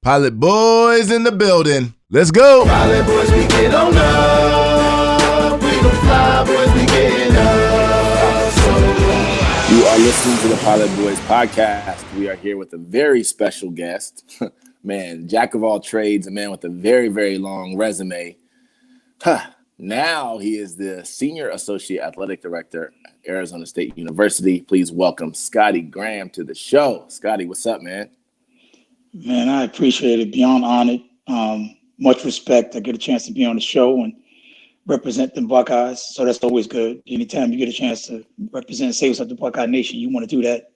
Pilot boys in the building. Let's go. Pilot boys, we get on up. We the fly boys, we getting up. You are listening to the Pilot Boys podcast. We are here with a very special guest. Man, jack of all trades, a man with a very, very long resume. Now he is the Senior Associate Athletic Director at Arizona State University. Please welcome Scottie Graham to the show. Scottie, what's up, man? Man, I appreciate it. Beyond honored. Much respect. I get a chance to be on the show and represent the Buckeyes, so that's always good. Anytime you get a chance to represent and say what's up to Buckeye Nation, you want to do that.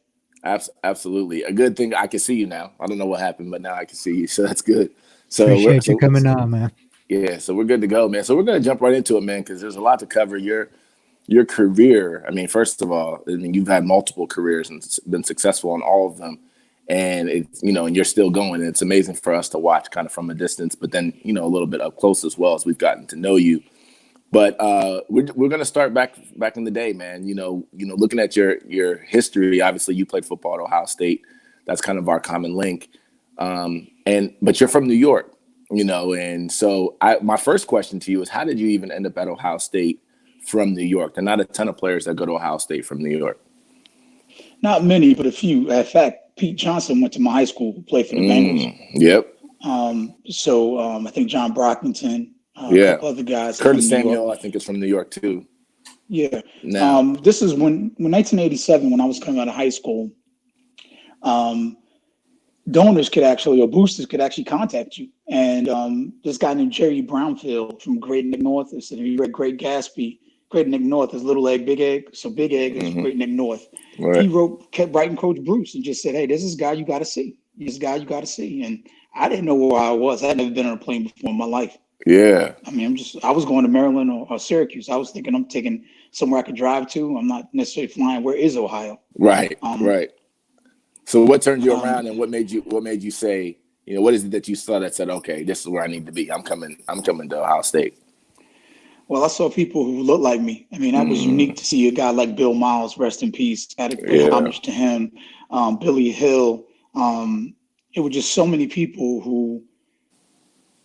Absolutely. A good thing. I can see you now. I don't know what happened, but now I can see you, so that's good. So appreciate you coming on, man. Yeah, so we're good to go, man. So we're going to jump right into it, man, because there's a lot to cover. Your career, I mean, first of all, you've had multiple careers and been successful in all of them. And it's, and you're still going. And it's amazing for us to watch kind of from a distance, but then, a little bit up close as well as we've gotten to know you. But we're going to start back in the day, man. Looking at your history, obviously you played football at Ohio State. That's kind of our common link. But you're from New York, and so my first question to you is, how did you even end up at Ohio State from New York? There are not a ton of players that go to Ohio State from New York. Not many, but a few. In fact, Pete Johnson went to my high school, played for the Bengals. Yep. I think John Brockington, a couple other guys. Curtis Samuel, I think, is from New York too. Yeah. This is when 1987, when I was coming out of high school, donors boosters could actually contact you. And this guy named Jerry Brownfield from Great Neck North, he read Great Gatsby. Great Neck North is Little Egg, Big Egg. So Big Egg is Great Neck North. Right. He kept writing Coach Bruce and just said, "Hey, this is a guy you got to see. This guy you got to see." And I didn't know where I was. I had never been on a plane before in my life. Yeah. I mean, I was going to Maryland or Syracuse. I was thinking I'm taking somewhere I could drive to. I'm not necessarily flying. Where is Ohio? Right. Right. So what turned you around, and what made you say, what is it that you saw that said, okay, this is where I need to be. I'm coming to Ohio State. Well, I saw people who looked like me. I mean, that was unique to see a guy like Bill Miles, rest in peace. I had to pay homage to him. Billy Hill. It was just so many people who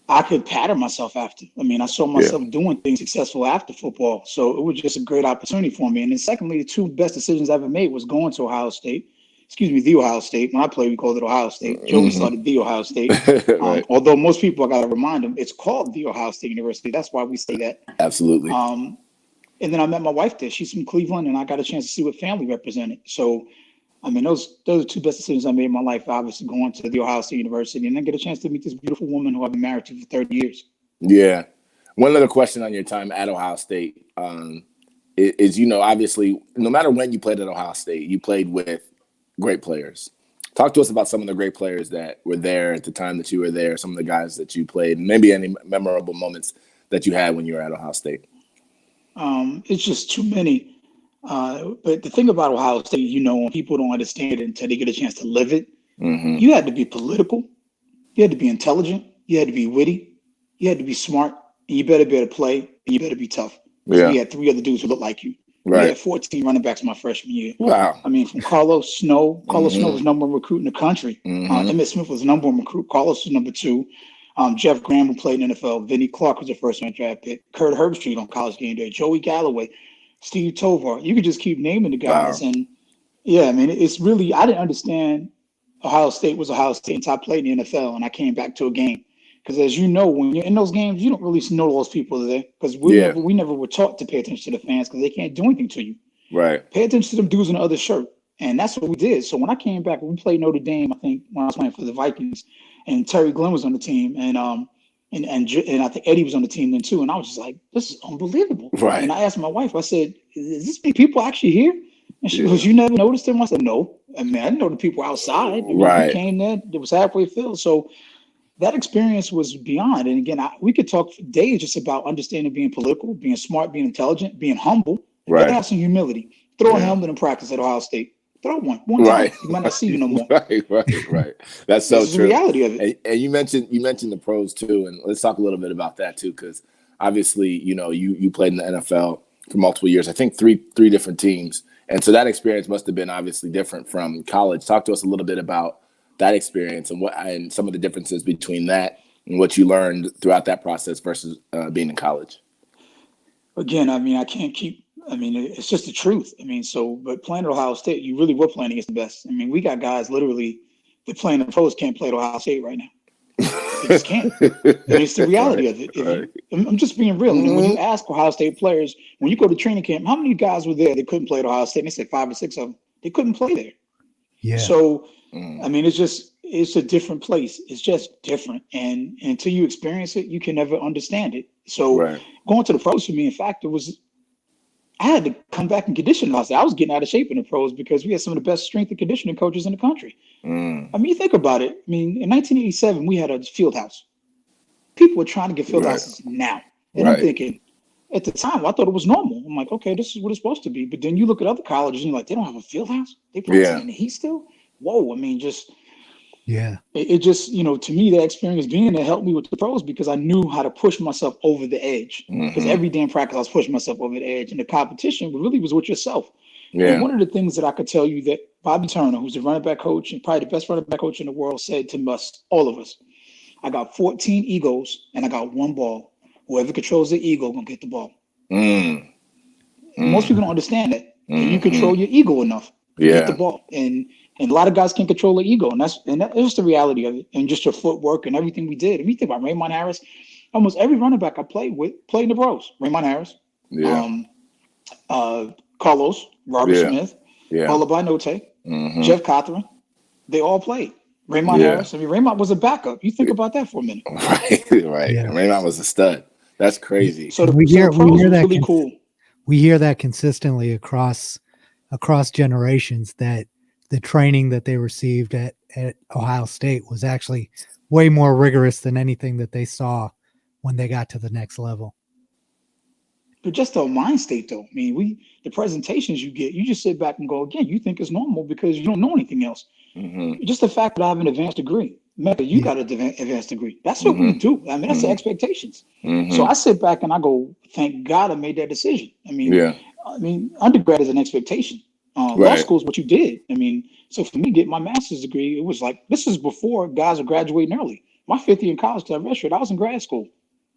I could pattern myself after. I mean, I saw myself doing things successful after football. So it was just a great opportunity for me. And then secondly, the two best decisions I ever made was going to the Ohio State. When I played, we called it Ohio State. Joey started the Ohio State. Right. Although most people, I got to remind them, it's called the Ohio State University. That's why we say that. Absolutely. And then I met my wife there. She's from Cleveland, and I got a chance to see what family represented. So, I mean, those are two best decisions I made in my life, obviously going to the Ohio State University and then get a chance to meet this beautiful woman who I've been married to for 30 years. Yeah. One other question on your time at Ohio State is, obviously, no matter when you played at Ohio State, you played with great players. Talk to us about some of the great players that were there at the time that you were there, some of the guys that you played, and maybe any memorable moments that you had when you were at Ohio State. It's just too many. But the thing about Ohio State, when people don't understand it until they get a chance to live it, you had to be political, you had to be intelligent, you had to be witty, you had to be smart, and you better be able to play, and you better be tough. Yeah. We had three other dudes who looked like you. Right. We had 14 running backs my freshman year. Wow. I mean, from Carlos Snow. Carlos Snow was number one recruit in the country. Emmitt Smith was number one recruit. Carlos was number two. Jeff Graham, who played in the NFL. Vinnie Clark was the first round draft pick. Kurt Herbstreit on College Game Day. Joey Galloway. Steve Tovar. You could just keep naming the guys. Wow. And it's really, I didn't understand Ohio State was Ohio State until I played in the NFL and I came back to a game. Because as you know, when you're in those games, you don't really know those people there. Because we never were taught to pay attention to the fans because they can't do anything to you. Right. Pay attention to them dudes in the other shirt. And that's what we did. So when I came back, we played Notre Dame, I think, when I was playing for the Vikings. And Terry Glenn was on the team. And I think Eddie was on the team then too. And I was just like, this is unbelievable. Right. And I asked my wife, I said, is this many people actually here? And she goes, you never noticed them? I said, no. I mean, I didn't know the people outside. We came there, it was halfway filled. So that experience was beyond. And again, we could talk for days just about understanding being political, being smart, being intelligent, being humble. Right. Have some humility. Throw a helmet in practice at Ohio State. Throw one time. You might not see you no more. Right. That's so true. The reality of it. And you mentioned the pros too, and let's talk a little bit about that too, because obviously, you played in the NFL for multiple years. I think three different teams, and so that experience must have been obviously different from college. Talk to us a little bit about that experience and some of the differences between that and what you learned throughout that process versus being in college. Again, I mean, it's just the truth. I mean, but playing at Ohio State, you really were playing against the best. I mean, we got guys literally that playing in the pros can't play at Ohio State right now. They just can't. And it's the reality of it. I'm just being real. And when you ask Ohio State players, when you go to training camp, how many guys were there that couldn't play at Ohio State? And they said 5 or 6 of them. They couldn't play there. Yeah. So, I mean, it's a different place. It's just different. And until you experience it, you can never understand it. So going to the pros for me, in fact, I had to come back and condition myself. I was getting out of shape in the pros because we had some of the best strength and conditioning coaches in the country. I mean, you think about it. I mean, in 1987, we had a field house. People are trying to get field houses now. And I'm thinking, at the time, I thought it was normal. I'm like, okay, this is what it's supposed to be. But then you look at other colleges and you're like, they don't have a field house? They practice in the heat still? Whoa, I mean, just... Yeah. It just, to me, that experience being there helped me with the pros because I knew how to push myself over the edge. Because every day in practice, I was pushing myself over the edge. And the competition really was with yourself. Yeah. And one of the things that I could tell you that Bobby Turner, who's the running back coach and probably the best running back coach in the world, said to us, all of us, I got 14 egos and I got 1 ball. Whoever controls the ego going to get the ball. Most people don't understand that. And you control your ego enough to get the ball. And a lot of guys can't control their ego. And that's just the reality of it. And just your footwork and everything we did. If you think about Raymond Harris, almost every running back I played with played in the pros. Raymond Harris, Carlos, Robert Smith, Paula Binote, Jeff Cothran. They all played. Raymond Harris. I mean, Raymond was a backup. You think about that for a minute. Right. Yeah. Raymond was a stud. That's crazy. So we hear that really cool. We hear that consistently across generations that the training that they received at Ohio State was actually way more rigorous than anything that they saw when they got to the next level. But just the mind state, though. I mean, the presentations you get, you just sit back and go, again, you think it's normal because you don't know anything else. Just the fact that I have an advanced degree. Mecca, you got an advanced degree. That's what we do. I mean, that's the expectations. So I sit back and I go, thank God I made that decision. I mean, undergrad is an expectation. Law school is what you did. I mean, so for me, getting my master's degree, it was like, this is before guys are graduating early. My 5th year in college, I was in grad school.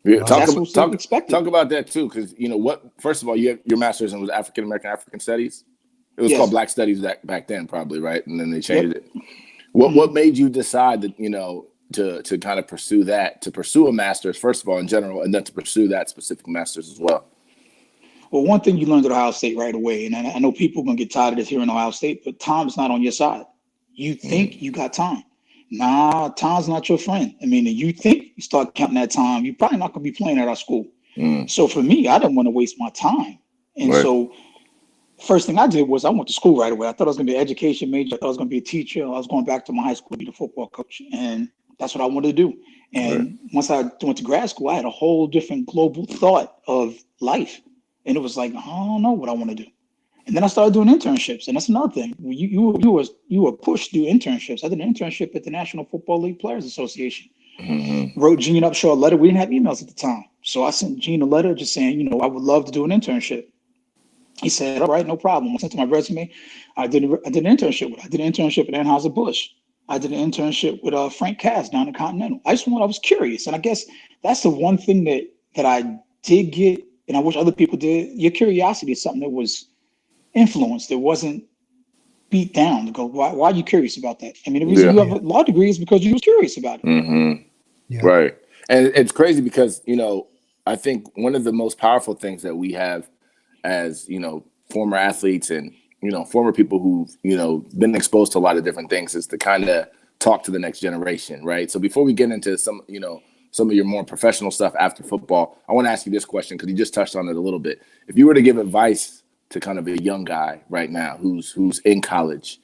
Yeah, talk about that too, because first of all, you have your master's in was African Studies. It was called Black Studies back then, probably, right? And then they changed it. What made you decide that to kind of pursue that, to pursue a master's first of all in general, and then to pursue that specific master's as well? Well, one thing you learned at Ohio State right away, and I know people are gonna get tired of this here in Ohio State, but time's not on your side. You think you got time. Nah, time's not your friend. I mean, you think you start counting that time, you're probably not going to be playing at our school. So for me, I didn't want to waste my time. And so first thing I did was I went to school right away. I thought I was going to be an education major. I thought I was going to be a teacher. I was going back to my high school to be the football coach. And that's what I wanted to do. And once I went to grad school, I had a whole different global thought of life. And it was like, I don't know what I want to do. And then I started doing internships, and that's another thing. You were pushed to do internships. I did an internship at the National Football League Players Association. Wrote Gene Upshaw a letter. We didn't have emails at the time, so I sent Gene a letter just saying, I would love to do an internship. He said, "All right, no problem." I sent him my resume. I did an internship. I did an internship at Anheuser-Busch. I did an internship with Frank Cass down at Continental. I was curious, and I guess that's the one thing that I did get, and I wish other people did. Your curiosity is something that was influenced. It wasn't beat down to go, why are you curious about that? I mean, the reason you have a law degree is because you was curious about it. Right. And it's crazy because, I think one of the most powerful things that we have as, former athletes and, former people who've, been exposed to a lot of different things is to kind of talk to the next generation. Right. So before we get into some of your more professional stuff after football, I want to ask you this question because you just touched on it a little bit. If you were to give advice to kind of a young guy right now who's in college,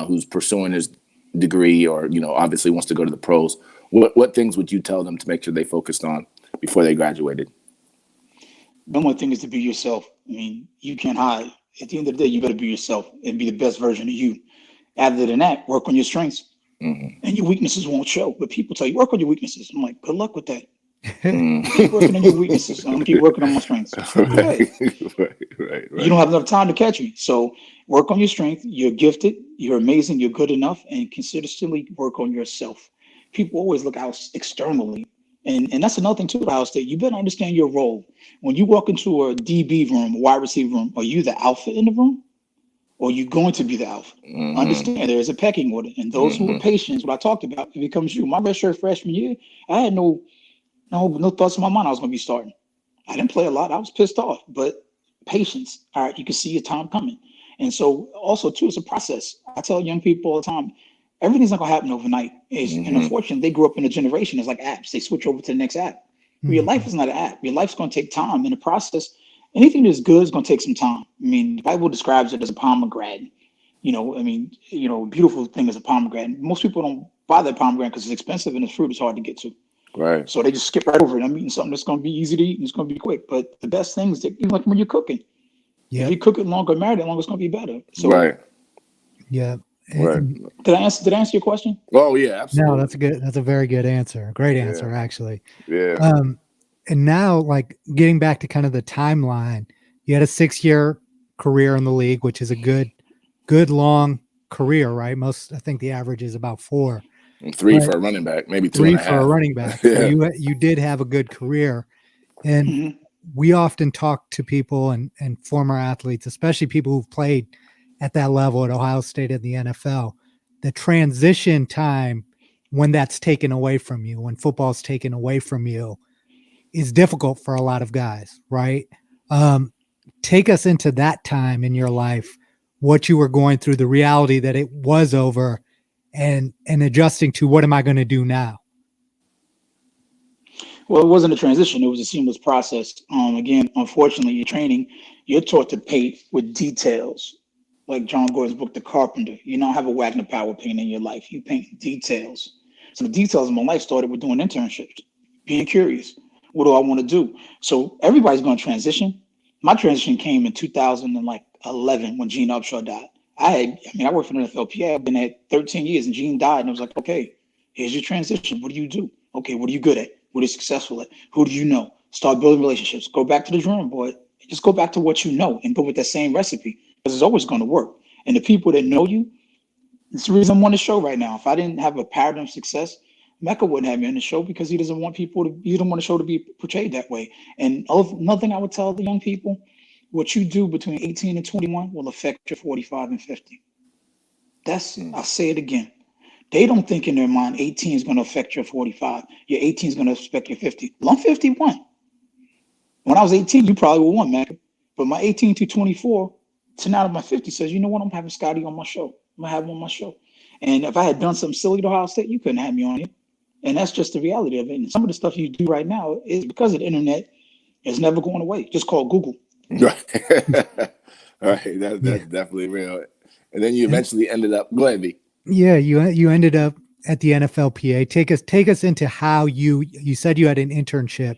who's pursuing his degree or, obviously wants to go to the pros, what things would you tell them to make sure they focused on before they graduated? The one thing is to be yourself. I mean, you can't hide. At the end of the day, you better be yourself and be the best version of you. Other than that, work on your strengths. And your weaknesses won't show. But people tell you, work on your weaknesses. I'm like, good luck with that. Keep working on your weaknesses. I'm gonna keep working on my strengths. Right. You don't have enough time to catch me. So Work on your strength. You're gifted. You're amazing. You're good enough, and consistently work on yourself. People always look out externally, and that's another thing too. Ohio State, you better understand your role. When you walk into a DB room, a wide receiver room, are you the alpha in the room, or are you going to be the alpha? Understand there is a pecking order, and those who are patient, what I talked about, it becomes you. My redshirt freshman year, I had no thoughts in my mind I was going to be starting. I didn't play a lot. I was pissed off, but patience. All right, you can see your time coming. And so also too, it's a process. I tell young people all the time, everything's not gonna happen overnight. And unfortunately, they grew up in a generation, it's like apps. They switch over to the next app. Well, your life is not an app. Your life's gonna take time. In the process, anything that's good is gonna take some time. I mean, the Bible describes it as a pomegranate. Beautiful thing is a pomegranate. Most people don't buy that pomegranate because it's expensive and the fruit is hard to get to. Right. So they just skip right over it. I'm eating something that's going to be easy to eat and it's going to be quick. But the best thing is that even like when you're cooking, if you cook it longer, marinate it longer, it's going to be better. So, right. Yeah. Right. Did I answer your question? Oh yeah, absolutely. No, that's a very good answer. Great answer, actually. Yeah. And now, like, getting back to kind of the timeline, you had a 6-year career in the league, which is a good long career, right? I think the average is about 4. And 3 for a running back, maybe 2 3 and a half. for a running back. So you did have a good career. And we often talk to people and former athletes, especially people who've played at that level at Ohio State and the NFL, the transition time when that's taken away from you, when football's taken away from you, is difficult for a lot of guys, right? Take us into that time in your life, what you were going through, the reality that it was over, and adjusting to what am I going to do now? Well, it wasn't a transition. It was a seamless process. Again, unfortunately, in training, you're taught to paint with details. Like John Gordon's book, The Carpenter. You don't have a Wagner power paint in your life. You paint details. So the details of my life started with doing internships, being curious. What do I want to do? So everybody's going to transition. My transition came in 2011 when Gene Upshaw died. I worked for the NFLPA. I've been at 13 years, and Gene died, and I was like, okay, here's your transition. What do you do? Okay, what are you good at? What are you successful at? Who do you know? Start building relationships. Go back to the drawing board. Just go back to what you know and go with that same recipe, because it's always going to work. And the people that know you, it's the reason I'm on the show right now. If I didn't have a paradigm of success, Mecca wouldn't have me on the show, because he doesn't want the show to be portrayed that way. And another thing I would tell the young people, what you do between 18 and 21 will affect your 45 and 50. I'll say it again. They don't think in their mind 18 is going to affect your 45. Your 18 is going to affect your 50. Well, I'm 51. When I was 18, you probably would want Mecca. But my 18 to 24 to now to my 50 says, you know what? I'm having Scottie on my show. I'm going to have him on my show. And if I had done something silly to Ohio State, you couldn't have me on here. And that's just the reality of it. And some of the stuff you do right now is because of the internet. It's never going away. Just call Google. Right. All right. That's definitely real. And then you eventually ended up, go ahead, B. Yeah, you ended up at the NFLPA. Take us into how you said you had an internship,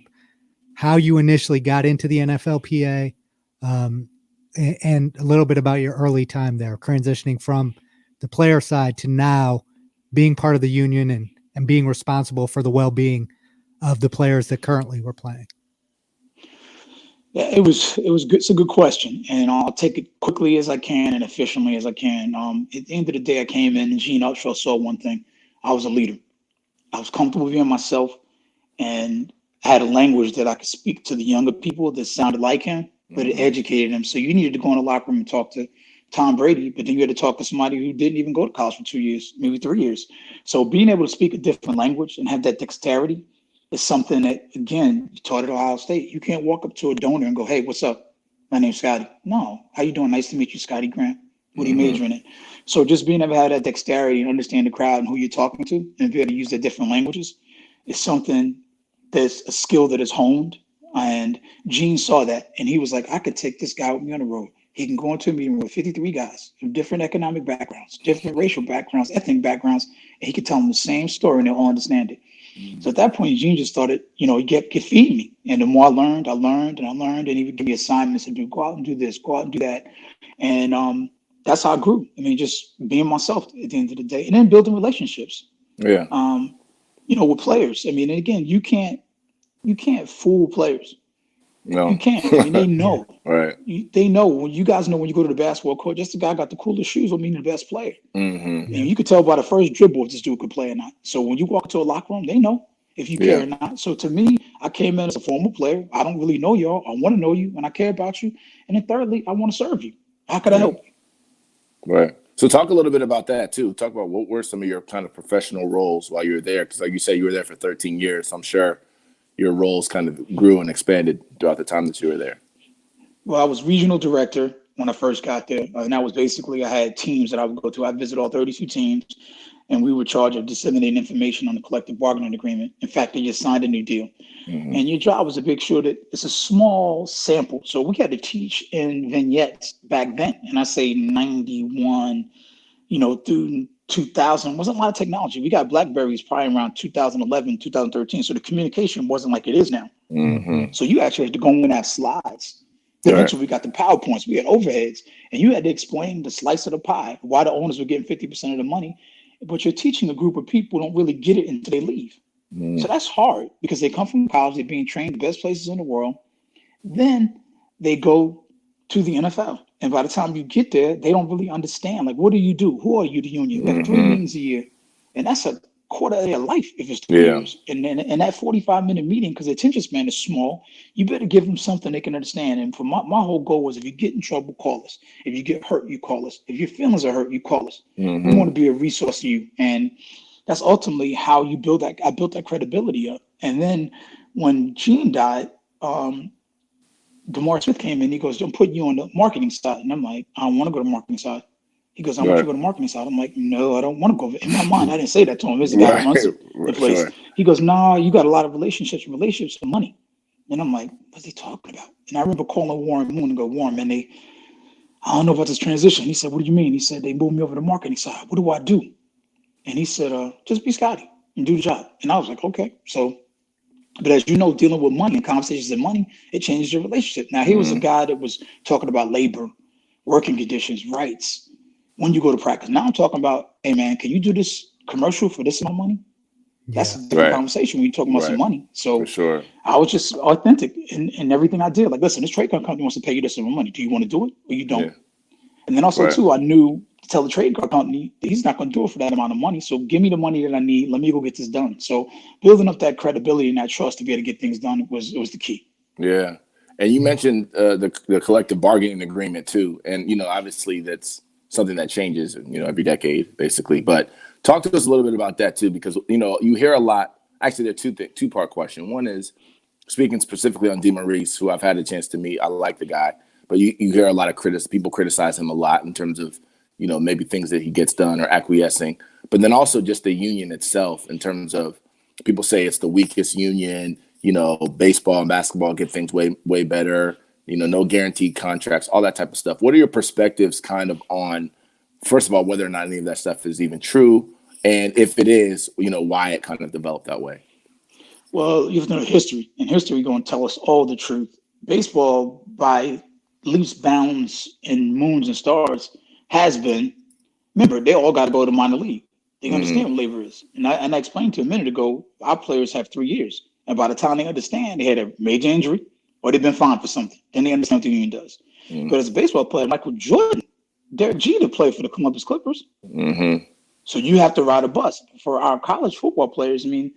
how you initially got into the NFLPA, and a little bit about your early time there, transitioning from the player side to now being part of the union and being responsible for the well-being of the players that currently were playing. Yeah, it was good. It's a good question, and I'll take it quickly as I can and efficiently as I can. At the end of the day, I came in and Gene Upshaw saw one thing: I was a leader. I was comfortable being myself, and I had a language that I could speak to the younger people that sounded like him, but it educated them. So you needed to go in the locker room and talk to Tom Brady, but then you had to talk to somebody who didn't even go to college for 2 years, maybe 3 years. So being able to speak a different language and have that dexterity is something that, again, you taught at Ohio State. You can't walk up to a donor and go, hey, what's up? My name's Scottie. No. How you doing? Nice to meet you, Scottie Grant. What are you majoring in? So just being able to have that dexterity and understand the crowd and who you're talking to and be able to use the different languages is something that's a skill that is honed. And Gene saw that, and he was like, I could take this guy with me on the road. He can go into a meeting room with 53 guys from different economic backgrounds, different racial backgrounds, ethnic backgrounds, and he could tell them the same story and they'll all understand it. So at that point, Gene just started, he kept feeding me. And the more I learned, and he would give me assignments to do, go out and do this, go out and do that. And that's how I grew. Just being myself at the end of the day, and then building relationships. Yeah. With players. And again, you can't fool players. No. You can't. I mean, they know. Right. They know when you guys know when you go to the basketball court, just the guy got the coolest shoes will mean the best player. Mm-hmm. And you could tell by the first dribble if this dude could play or not. So when you walk into a locker room, they know if you care or not. So to me, I came in as a former player. I don't really know y'all. I want to know you and I care about you. And then thirdly, I want to serve you. How could I help you? Right. So talk a little bit about that too. Talk about what were some of your kind of professional roles while you were there? Because like you said, you were there for 13 years. So I'm sure your roles kind of grew and expanded throughout the time that you were there. Well, I was regional director when I first got there. And that was basically, I had teams that I would go to. I visited all 32 teams, and we were charged of disseminating information on the collective bargaining agreement. In fact, they just signed a new deal. Mm-hmm. And your job was to make sure that it's a small sample. So we had to teach in vignettes back then. And I say 91, through 2000, wasn't a lot of technology. We got Blackberries probably around 2011, 2013. So the communication wasn't like it is now. Mm-hmm. So you actually had to go in and have slides. Eventually, we got the PowerPoints. We had overheads, and you had to explain the slice of the pie, why the owners were getting 50% of the money. But you're teaching a group of people who don't really get it until they leave. Mm-hmm. So that's hard because they come from college, they're being trained the best places in the world. Then they go to the NFL. And by the time you get there, they don't really understand. Like, what do you do? Who are you, the union? You have 3 meetings a year. And that's a quarter of their life if it's 3 years. And then in that 45-minute meeting, because the attention span is small, you better give them something they can understand. And for my whole goal was, if you get in trouble, call us. If you get hurt, you call us. If your feelings are hurt, you call us. Mm-hmm. We want to be a resource to you. And that's ultimately how you build that. I built that credibility up. And then when Gene died, DeMar Smith came in. He goes, I'm putting you on the marketing side. And I'm like, I don't want to go to the marketing side. He goes, I want you to go to the marketing side. I'm like, no, I don't want to go. In my mind, I didn't say that to him. There's a guy who runs the place. Sure. He goes, nah, you got a lot of relationships for money. And I'm like, what's he talking about? And I remember calling Warren Moon and go, Warren, man, I don't know about this transition. He said, what do you mean? He said, they moved me over to the marketing side. What do I do? And he said, just be Scottie and do the job. And I was like, okay. So, but as you know, dealing with money and conversations and money, it changes your relationship. Now, he was a guy that was talking about labor, working conditions, rights, when you go to practice. Now I'm talking about, hey, man, can you do this commercial for this amount of money? That's a different conversation when you're talking about some money. So for sure. I was just authentic in everything I did. Like, listen, this trade company wants to pay you this amount of money. Do you want to do it or you don't? Yeah. And then also, too, I knew to tell the trade card company, he's not going to do it for that amount of money. So give me the money that I need. Let me go get this done. So building up that credibility and that trust to be able to get things done was the key. Yeah. And you mentioned the collective bargaining agreement, too. And, obviously that's something that changes, every decade, basically. But talk to us a little bit about that, too, because, you hear a lot. Actually, there's two-part question. One is speaking specifically on DeMaurice, who I've had a chance to meet. I like the guy. But you hear a lot of people criticize him a lot in terms of, maybe things that he gets done or acquiescing. But then also just the union itself in terms of people say it's the weakest union, baseball and basketball get things way, way better, no guaranteed contracts, all that type of stuff. What are your perspectives kind of on, first of all, whether or not any of that stuff is even true? And if it is, why it kind of developed that way? Well, you have to know history. And history going to tell us all the truth. Baseball, by leaps, bounds, and moons and stars, has been. Remember, they all got to go to minor league. They understand what labor is. And I explained to you a minute ago, our players have 3 years. And by the time they understand, they had a major injury or they've been fined for something. Then they understand what the union does. But as a baseball player, Michael Jordan, Derek Jeter played for the Columbus Clippers. So you have to ride a bus. For our college football players, I mean,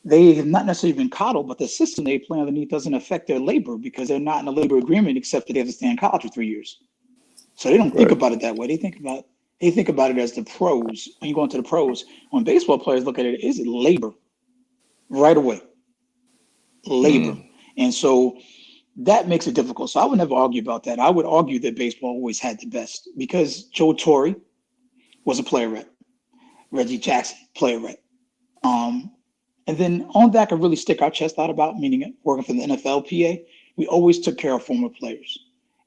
they have not necessarily been coddled, but the system they play underneath doesn't affect their labor because they're not in a labor agreement except that they have to stay in college for 3 years. So they don't think about it that way. They think about it as the pros. When you go into the pros, when baseball players look at it, is it labor right away? Labor. And so that makes it difficult. So I would never argue about that. I would argue that baseball always had the best because Joe Torre was a player rep. Reggie Jackson, player rep. And then on that, I could really stick our chest out about, meaning working for the NFLPA, we always took care of former players.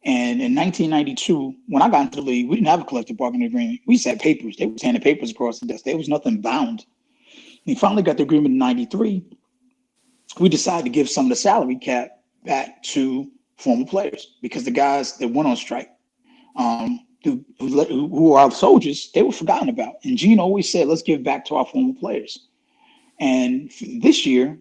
And in 1992, when I got into the league, we didn't have a collective bargaining agreement. We just had papers. They were handing papers across the desk. There was nothing bound. We finally got the agreement in 93. We decided to give some of the salary cap back to former players because the guys that went on strike, who are soldiers, they were forgotten about. And Gene always said, let's give back to our former players. And this year,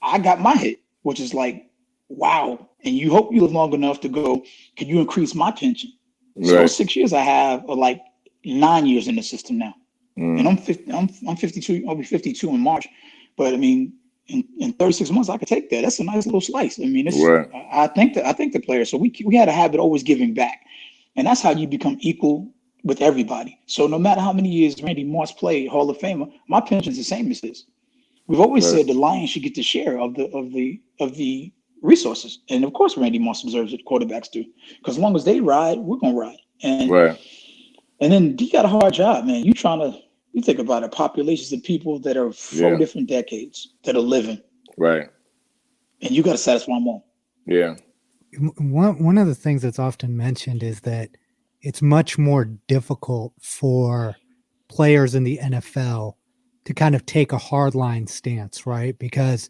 I got my hit, which is like wow. And you hope you live long enough to go, can you increase my pension? So 6 years I have are like 9 years in the system now. And I'm 52, I'll be 52 in March. But I mean, in 36 months, I could take that. That's a nice little slice. I mean, I think the players, so we had a habit of always giving back. And that's how you become equal with everybody. So no matter how many years Randy Moss played Hall of Famer, my pension's the same as his. We've always said the Lions should get the share of the resources. And of course, Randy Moss deserves it, quarterbacks do. Because as long as they ride, we're gonna ride. And then he got a hard job, man. You think about it, populations of people that are 4 different decades that are living. Right. And you got to satisfy them all. Yeah. One of the things that's often mentioned is that it's much more difficult for players in the NFL to kind of take a hardline stance, right? Because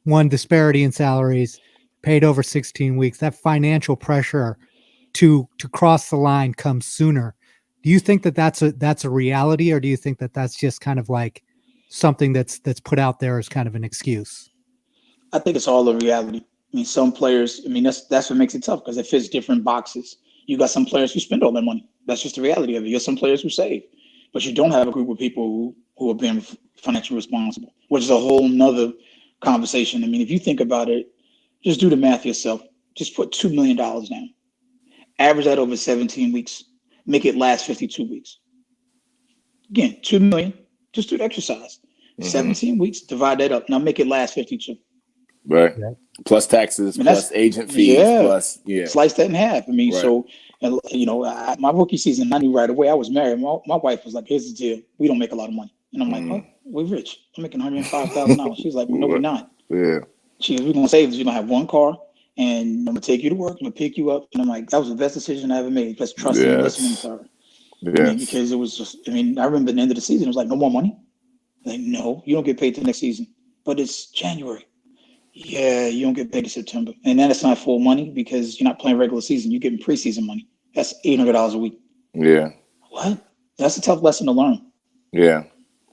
one, disparity in salaries, paid over 16 weeks, that financial pressure to cross the line comes sooner. Do you think that that's a reality, or do you think that that's just kind of like something that's put out there as kind of an excuse? I think it's all a reality. I mean, some players, I mean, that's what makes it tough because it fits different boxes. You got some players who spend all their money. That's just the reality of it. You got some players who save, but you don't have a group of people who are being financially responsible, which is a whole nother conversation. I mean, if you think about it, just do the math yourself. Just put $2 million down. Average that over 17 weeks. Make it last 52 weeks. Again, 2 million. Just do the exercise. 17 weeks, divide that up. Now make it last 52. Right. Plus taxes, plus agent fees, plus slice that in half. I mean, so, and you know, my rookie season, I knew right away. I was married. My wife was like, "Here's the deal. We don't make a lot of money." And I'm like, "Oh, we're rich. I'm making $105,000." She's like, "No, we're not." Yeah. She goes, "We're gonna save this. We're gonna have one car, and I'm gonna take you to work. I'm gonna pick you up." And I'm like, "That was the best decision I ever made. Just trusting and listening to her." I mean, because it was just, I mean, I remember at the end of the season, it was like, "No more money." Like, no, you don't get paid till next season. But it's January. Yeah, you don't get paid in September. And then it's not full money because you're not playing regular season. You're getting preseason money. That's $800 a week. Yeah. What? That's a tough lesson to learn. Yeah.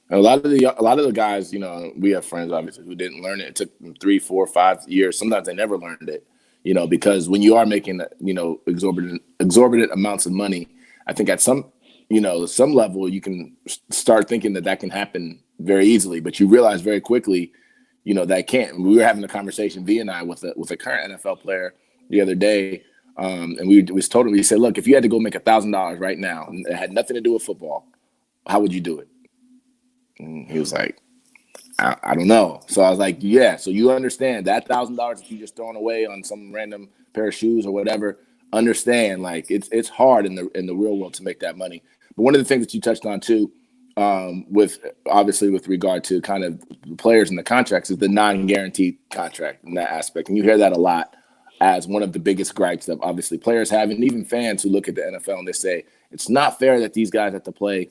And a lot of the guys, you know, we have friends obviously who didn't learn it. It took them 3, 4, 5 years. Sometimes they never learned it, you know, because when you are making, you know, exorbitant amounts of money, I think at some level you can start thinking that can happen very easily, but you realize very quickly, you know, that can't. We were having a conversation, V and I, with a current NFL player the other day, and we told him, we said, look, if you had to go make $1,000 right now, and it had nothing to do with football, how would you do it? And he was like, I don't know. So I was like, yeah. So you understand that $1,000 that you just throwing away on some random pair of shoes or whatever. Understand, like it's hard in the real world to make that money. But one of the things that you touched on too, with regard to kind of the players and the contracts, is the non-guaranteed contract in that aspect. And you hear that a lot as one of the biggest gripes that obviously players have, and even fans who look at the NFL and they say, it's not fair that these guys have to play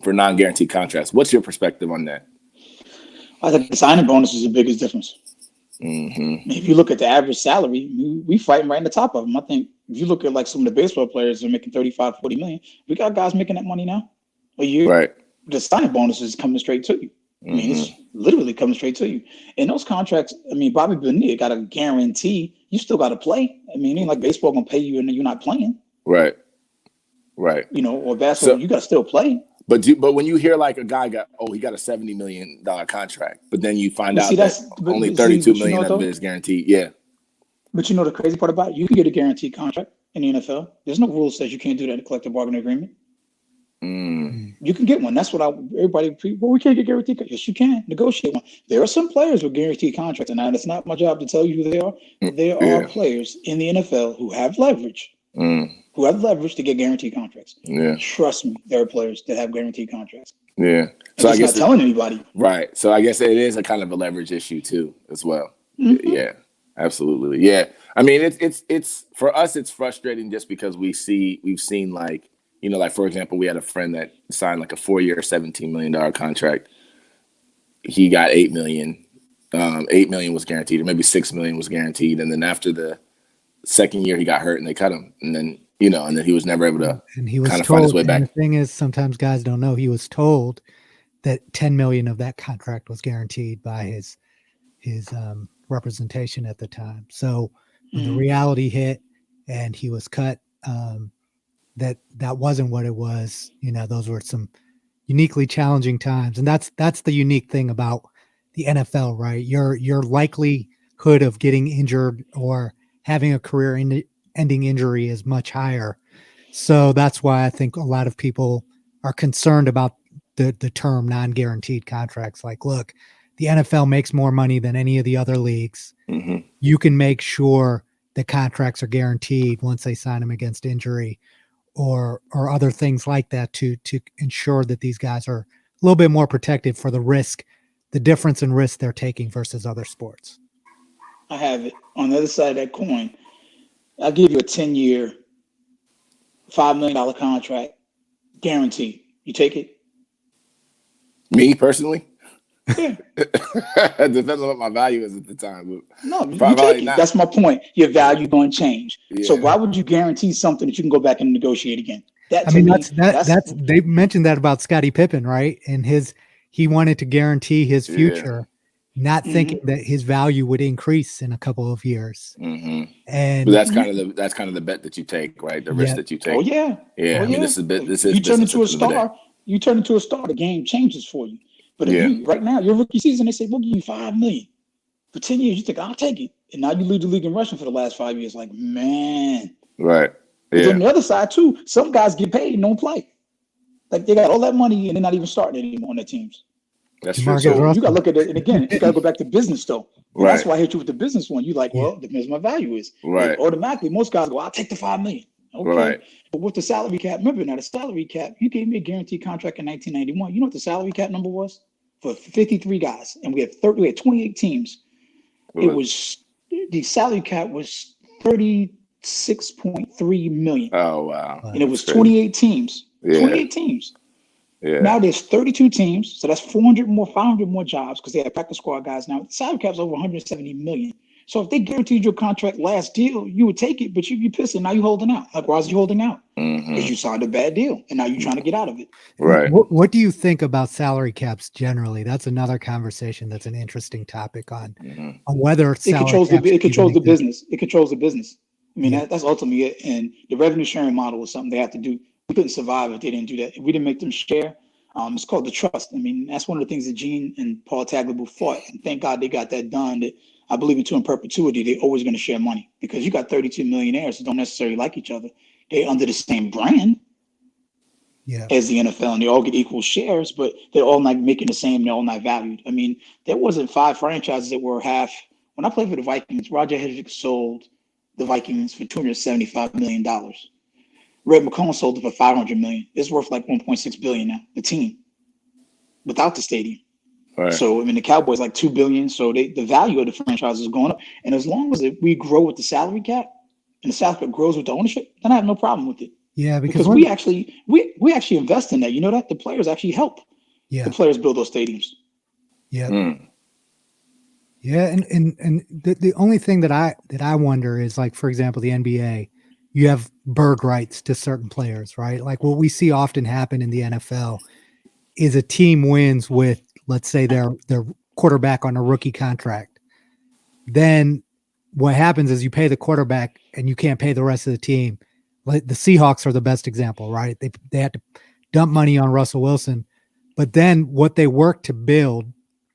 for non-guaranteed contracts. What's your perspective on that? I think the signing bonus is the biggest difference. Mm-hmm. If you look at the average salary, we fighting right in the top of them. I think if you look at like some of the baseball players that are making 35, 40 million, we got guys making that money now a year. Right. The signing bonus is coming straight to you. I mean, it's literally coming straight to you. And those contracts, I mean, Bobby Bonilla got a guarantee. You still got to play. I mean, it ain't like baseball going to pay you and you're not playing. Right. You know, or basketball, you got to still play. But when you hear like a guy he got a $70 million contract, but then you find out that only $32 million of it is guaranteed. Yeah. But you know the crazy part about it? You can get a guaranteed contract in the NFL. There's no rule that says you can't do that in a collective bargaining agreement. You can get one. That's what everybody. Well, we can't get guaranteed. Yes, you can negotiate one. There are some players with guaranteed contracts, and now it's not my job to tell you who they are. There are players in the NFL who have leverage. Who have leverage to get guaranteed contracts. Yeah. Trust me, there are players that have guaranteed contracts. Yeah. So I guess not telling anybody. Right. So I guess it is a kind of a leverage issue too, as well. Yeah. Absolutely. Yeah. I mean, it's for us, it's frustrating just because we've seen like, you know, like for example, we had a friend that signed like a 4-year, $17 million contract. He got $8 million. $8 million was guaranteed, or maybe $6 million was guaranteed, and then after the second year he got hurt and they cut him, and then he was never able to kind of find his way back. And the thing is, sometimes guys don't know, he was told that $10 million of that contract was guaranteed by his representation at the time. So when the reality hit and he was cut, that wasn't what it was. Those were some uniquely challenging times, and that's the unique thing about the NFL, right? Your likelihood of getting injured or having a career-ending injury is much higher. So that's why I think a lot of people are concerned about the term non-guaranteed contracts. Like, look, the NFL makes more money than any of the other leagues. Mm-hmm. You can make sure that contracts are guaranteed once they sign them against injury, or other things like that to ensure that these guys are a little bit more protected for the risk, the difference in risk they're taking versus other sports. I have it on the other side of that coin. I'll give you a 10-year, $5 million contract, guaranteed. You take it? Me personally? Yeah. It depends on what my value is at the time. No, you Probably take it. not. That's my point. Your value going to change. Yeah. So why would you guarantee something that you can go back and negotiate again? That I to mean, me, that's they mentioned that about Scottie Pippen, right? And he wanted to guarantee his future, not thinking that his value would increase in a couple of years. Mm-hmm. And but that's kind of the bet that you take, right? The risk that you take. Oh yeah. Yeah. Oh, I mean, yeah. this is you turn into a business at the end of the day. star. You turn into a star. The game changes for you. But if you right now, your rookie season, they say we'll give you $5 million for 10 years. You think I'll take it, and now you lead the league in rushing for the last 5 years. Like, man, right? But Yeah. on the other side too, some guys get paid and don't play. Like they got all that money and they're not even starting anymore on their teams. That's true. So you got to look at it, and again, you got to go back to business though. And Right. That's why I hit you with the business one. You like, well, depends what my value is. Right. Like, automatically, most guys go, I'll take the $5 million. Okay. Right. But with the salary cap, remember now the salary cap, you gave me a guaranteed contract in 1991. You know what the salary cap number was? For 53 guys, and we had 28 teams. The salary cap was 36.3 million. Oh wow! And it was 28 teams. Yeah. 28 teams. Yeah. Now there's 32 teams, so that's 500 more jobs because they have practice squad guys now. The salary cap's over 170 million. So if they guaranteed your contract last deal, you would take it, but you'd be pissing. Now you're holding out. Like, why is you holding out? Because you signed a bad deal, and now you're trying to get out of it. Right. What do you think about salary caps generally? That's another conversation. That's an interesting topic on whether it controls the business. It controls the business. I mean, that's ultimately it. And the revenue sharing model is something they have to do. We couldn't survive if they didn't do that. If we didn't make them share, it's called the trust. I mean, that's one of the things that Gene and Paul Tagliabue fought, and thank God they got that done. That I believe in perpetuity, they're always going to share money because you got 32 millionaires who don't necessarily like each other. They're under the same brand as the NFL, and they all get equal shares, but they're all not making the same. They're all not valued. I mean, there wasn't 5 franchises that were half. When I played for the Vikings, Roger Hedrick sold the Vikings for $275 million. Red McCone sold it for $500 million. It's worth like $1.6 billion now, the team, without the stadium. Right. So I mean, the Cowboys like $2 billion. So the value of the franchise is going up. And as long as we grow with the salary cap, and the salary cap grows with the ownership, then I have no problem with it. Yeah, because we actually invest in that. You know that the players actually help. Yeah, the players build those stadiums. Yeah. Yeah, and the only thing that I wonder is, like, for example, the NBA, you have Berg Rights to certain players, right? Like what we see often happen in the NFL is a team wins with, let's say, their quarterback on a rookie contract. Then what happens is you pay the quarterback and you can't pay the rest of the team. Like the Seahawks are the best example, right? They had to dump money on Russell Wilson, but then what they worked to build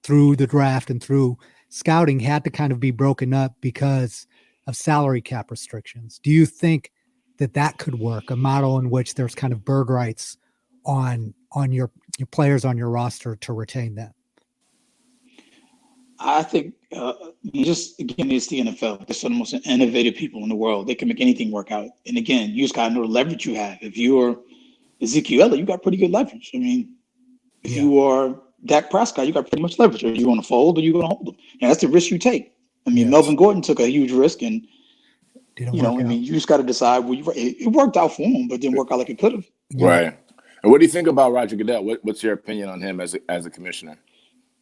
through the draft and through scouting had to kind of be broken up because of salary cap restrictions. Do you think that could work, a model in which there's kind of Berg Rights on your players on your roster to retain them? I think it's the NFL. They're some of the most innovative people in the world. They can make anything work out. And again, you just got to know the leverage you have. If you're Ezekiel Elliott, you got pretty good leverage. I mean, if you are Dak Prescott, you got pretty much leverage. Are you going to fold or you going to hold them? And that's the risk you take. I mean, Melvin Gordon took a huge risk, and you just got to decide. It worked out for him, but didn't work out like it could have. Right. And what do you think about Roger Goodell? What's your opinion on him as a commissioner?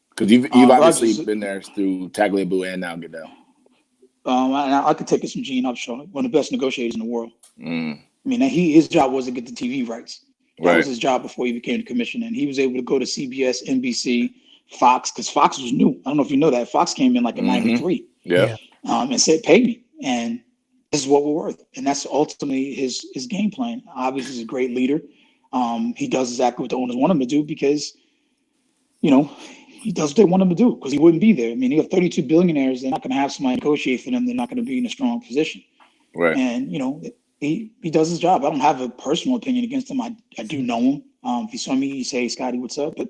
Because you've obviously been there through Tagliabue and now Goodell. I could take it from Gene Upshaw, one of the best negotiators in the world. I mean, his job was to get the TV rights. That was his job before he became the commissioner, and he was able to go to CBS, NBC, Fox, because Fox was new. I don't know if you know that. Fox came in like in '93. Yeah. And said, pay me. And this is what we're worth. And that's ultimately his game plan. Obviously, he's a great leader. He does exactly what the owners want him to do because, he does what they want him to do because he wouldn't be there. I mean, you have 32 billionaires. They're not going to have somebody negotiate for them. They're not going to be in a strong position. Right. And, he does his job. I don't have a personal opinion against him. I do know him. If he saw me, he'd say, Scottie, what's up? But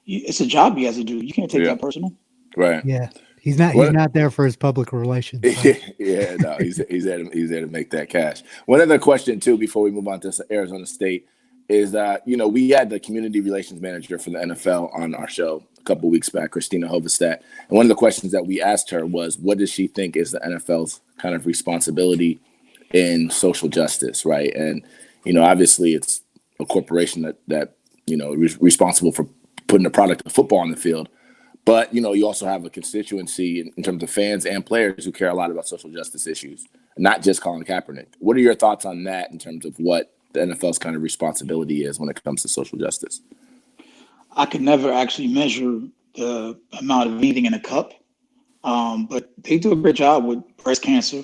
it's a job he has to do. You can't take that personal. Right. Yeah. He's not there for his public relations. Right? Yeah, no, he's there to make that cash. One other question too, before we move on to Arizona State, is that we had the community relations manager for the NFL on our show a couple of weeks back, Christina Hovestad, and one of the questions that we asked her was, what does she think is the NFL's kind of responsibility in social justice, right? And obviously it's a corporation that responsible for putting the product of football on the field. But, you also have a constituency in terms of fans and players who care a lot about social justice issues, not just Colin Kaepernick. What are your thoughts on that in terms of what the NFL's kind of responsibility is when it comes to social justice? I could never actually measure the amount of anything in a cup, but they do a great job with breast cancer.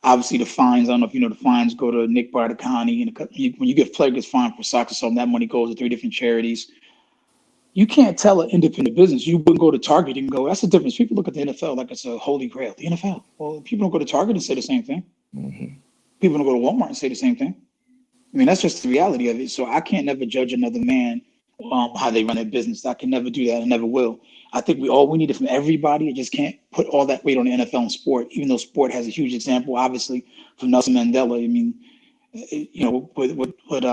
Obviously, the fines, I don't know if you know, the fines go to Nick Barter County. And when you get players fined for soccer, something, that money goes to 3 different charities. You can't tell an independent business. You wouldn't go to Target and go, that's the difference. People look at the NFL like it's a holy grail. The NFL. Well, people don't go to Target and say the same thing. Mm-hmm. People don't go to Walmart and say the same thing. I mean, that's just the reality of it. So I can't never judge another man how they run their business. I can never do that. I never will. I think we need it from everybody. I just can't put all that weight on the NFL and sport, even though sport has a huge example, obviously, from Nelson Mandela. I mean, what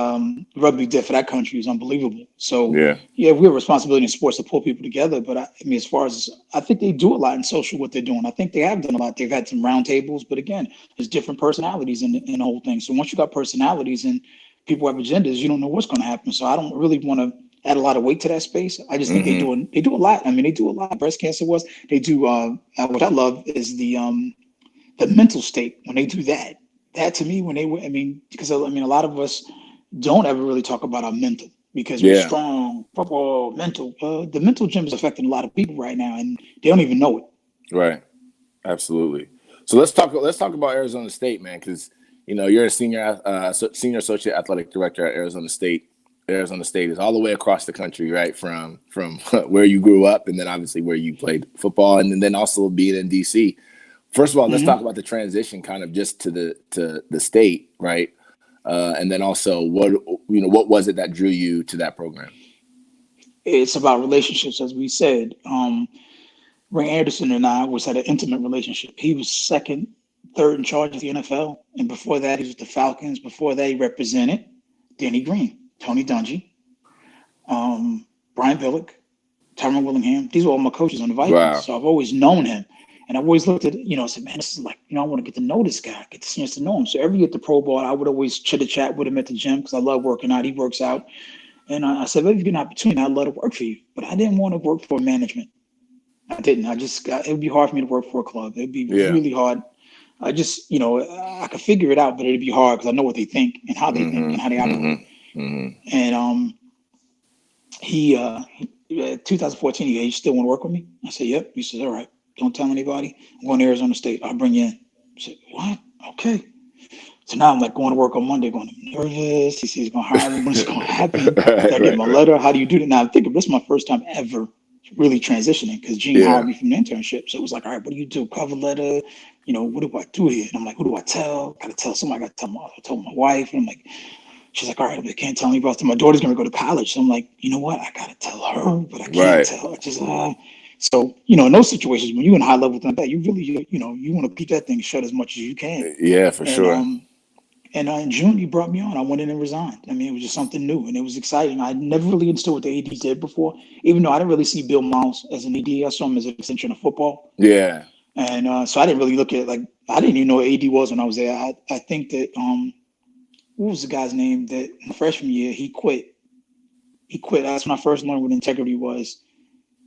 rugby did for that country is unbelievable. So we have a responsibility in sports to pull people together. But I mean, as far as I think they do a lot in social, what they're doing. I think they have done a lot. They've had some roundtables, but again, there's different personalities in the whole thing. So once you got personalities and people have agendas, you don't know what's going to happen. So I don't really want to add a lot of weight to that space. I just think they do a lot. I mean, they do a lot. Breast cancer they do. What I love is the mental state when they do that. That to me, because a lot of us don't ever really talk about our mental because we're strong, football, mental. The mental gym is affecting a lot of people right now, and they don't even know it. Right, absolutely. So let's talk about Arizona State, man, because you're a senior associate athletic director at Arizona State. Arizona State is all the way across the country, right? From where you grew up, and then obviously where you played football, and then also being in DC. First of all, let's talk about the transition, kind of just to the state, right? And then also, what was it that drew you to that program? It's about relationships, as we said. Ray Anderson and I had an intimate relationship. He was third in charge of the NFL, and before that, he was with the Falcons. Before that, he represented Denny Green, Tony Dungy, Brian Billick, Tyrone Willingham. These were all my coaches on the Vikings. Wow. So I've always known him. And I always looked at it, I said, man, this is like, I want to get to know this guy, get the chance to know him. So every year at the Pro Bowl, I would always chit-a-chat with him at the gym because I love working out. He works out. And I said, if you get an opportunity, I'd love to work for you. But I didn't want to work for management. I didn't. It would be hard for me to work for a club. It'd be really hard. I just, I could figure it out, but it'd be hard because I know what they think and how they think and how they operate. And he 2014, he still want to work with me? I said, yep. He says, all right. Don't tell anybody. I'm going to Arizona State. I'll bring you in. I said, what? Okay. So now I'm like going to work on Monday, going, I'm nervous. He says he's going to hire me. What's going to happen? I get my letter. How do you do that? Now I'm thinking this is my first time ever really transitioning because Gene hired me from the internship. So it was like, all right, what do you do? Cover letter. What do I do here? And I'm like, who do I tell? Got to tell somebody. I told my wife. And I'm like, she's like, all right, I can't tell anybody. My daughter's going to go to college. So I'm like, you know what? I got to tell her, but I can't tell her. So, in those situations, when you're in high level like that, you really, you want to keep that thing shut as much as you can. Yeah, for sure. And in June, he brought me on. I went in and resigned. I mean, it was just something new, and it was exciting. I never really understood what the AD did before, even though I didn't really see Bill Miles as an AD. I saw him as an extension of football. Yeah. And so I didn't really look at it like I didn't even know what AD was when I was there. I think that what was the guy's name that in the freshman year he quit? He quit. That's when I first learned what integrity was.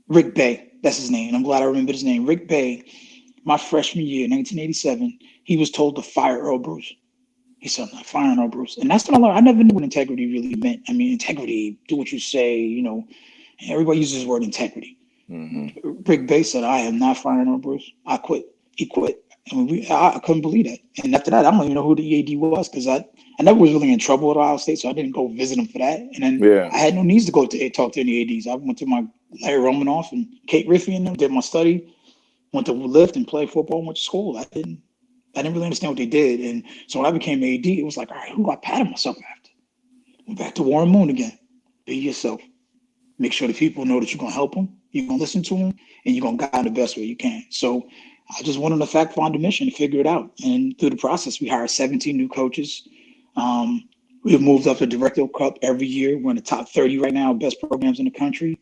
Rick Bay. That's his name. I'm glad I remember his name. Rick Bay, my freshman year, 1987, he was told to fire Earl Bruce. He said, I'm not firing Earl Bruce. And that's what I learned. I never knew what integrity really meant. I mean, integrity, do what you say, Everybody uses the word integrity. Mm-hmm. Rick Bay said, I am not firing on Bruce. I quit. He quit. And I couldn't believe that. And after that, I don't even know who the EAD was because I never was really in trouble at Ohio State, so I didn't go visit him for that. And then I had no needs to go to talk to any ADs. I went to my Larry Romanoff and Kate Riffey and them, did my study, went to lift and play football, went to school. I didn't really understand what they did. And so when I became AD, it was like, all right, who do I pattern myself after? Went back to Warren Moon again. Be yourself. Make sure the people know that you're going to help them, you're going to listen to them, and you're going to guide them the best way you can. So I just went on a fact-finding mission to figure it out. And through the process, we hired 17 new coaches. We've moved up to Director Cup every year. We're in the top 30 right now, best programs in the country.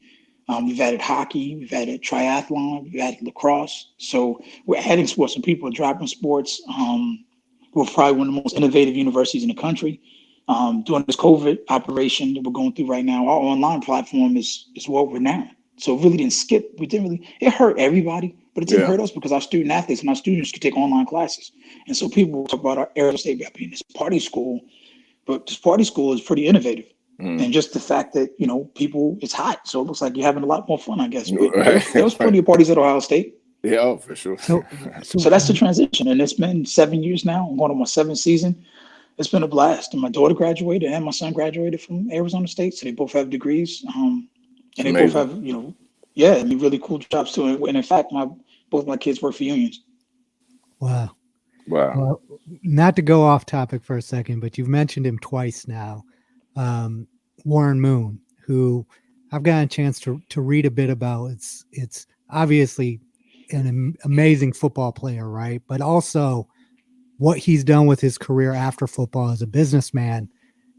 We've added hockey, we've added triathlon, we've added lacrosse. So we're adding sports, and people are dropping sports. We're probably one of the most innovative universities in the country. During this COVID operation that we're going through right now, our online platform is world renowned. So it really didn't skip. It hurt everybody, but it didn't hurt us because our student athletes and our students could take online classes. And so people talk about our Arizona State being this party school, but this party school is pretty innovative. And just the fact that, it's hot. So it looks like you're having a lot more fun, I guess. There was plenty of parties at Ohio State. Yeah, for sure. So that's the transition. And it's been 7 years now. I'm going on my 7th season. It's been a blast. And my daughter graduated and my son graduated from Arizona State. So they both have degrees. And they both have, really cool jobs too. And in fact, both my kids work for unions. Wow. Well, not to go off topic for a second, but you've mentioned him twice now. Warren Moon, who I've gotten a chance to read a bit about. It's obviously an amazing football player, right? But also what he's done with his career after football as a businessman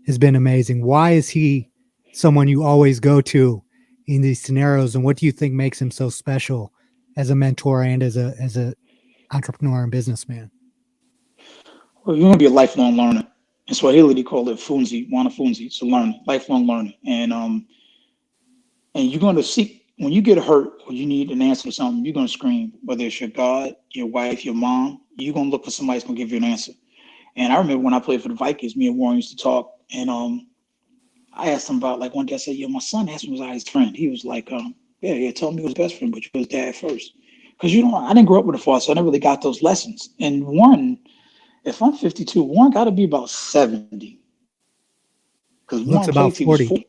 has been amazing. Why is he someone you always go to in these scenarios? And what do you think makes him so special as a mentor and as a entrepreneur and businessman? Well, you want to be a lifelong learner. In Swahili, they call it funzi, wanafunzi, so learning, lifelong learning. And you're going to seek, when you get hurt or you need an answer to something, you're going to scream, whether it's your God, your wife, your mom, you're going to look for somebody that's going to give you an answer. And I remember when I played for the Vikings, me and Warren used to talk, and I asked him about, like, one day I said, my son asked me was I his friend. He was like, tell me he was best friend, but you was dad first. Because, I didn't grow up with a father, so I never really got those lessons. And one, if I'm 52, one got to be about 70. Because looks about 40.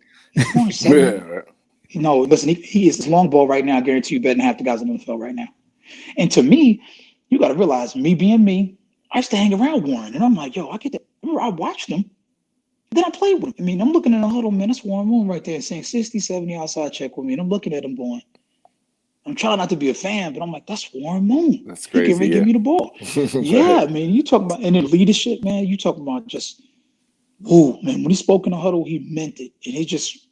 Right. No, listen, he is long ball right now. I guarantee you better than half the guys in the NFL right now. And to me, you got to realize, me being me, I used to hang around Warren. And I'm like, I get that. I watched him. Then I played with him. I mean, I'm looking in the huddle, man. That's Warren Moon right there saying 60, 70 outside check with me. And I'm looking at him going, I'm trying not to be a fan, but I'm like, that's Warren Moon. That's crazy. He can really give me the ball. Yeah, man. You talk about, and then leadership, man. You talk about just, man. When he spoke in the huddle, he meant it. And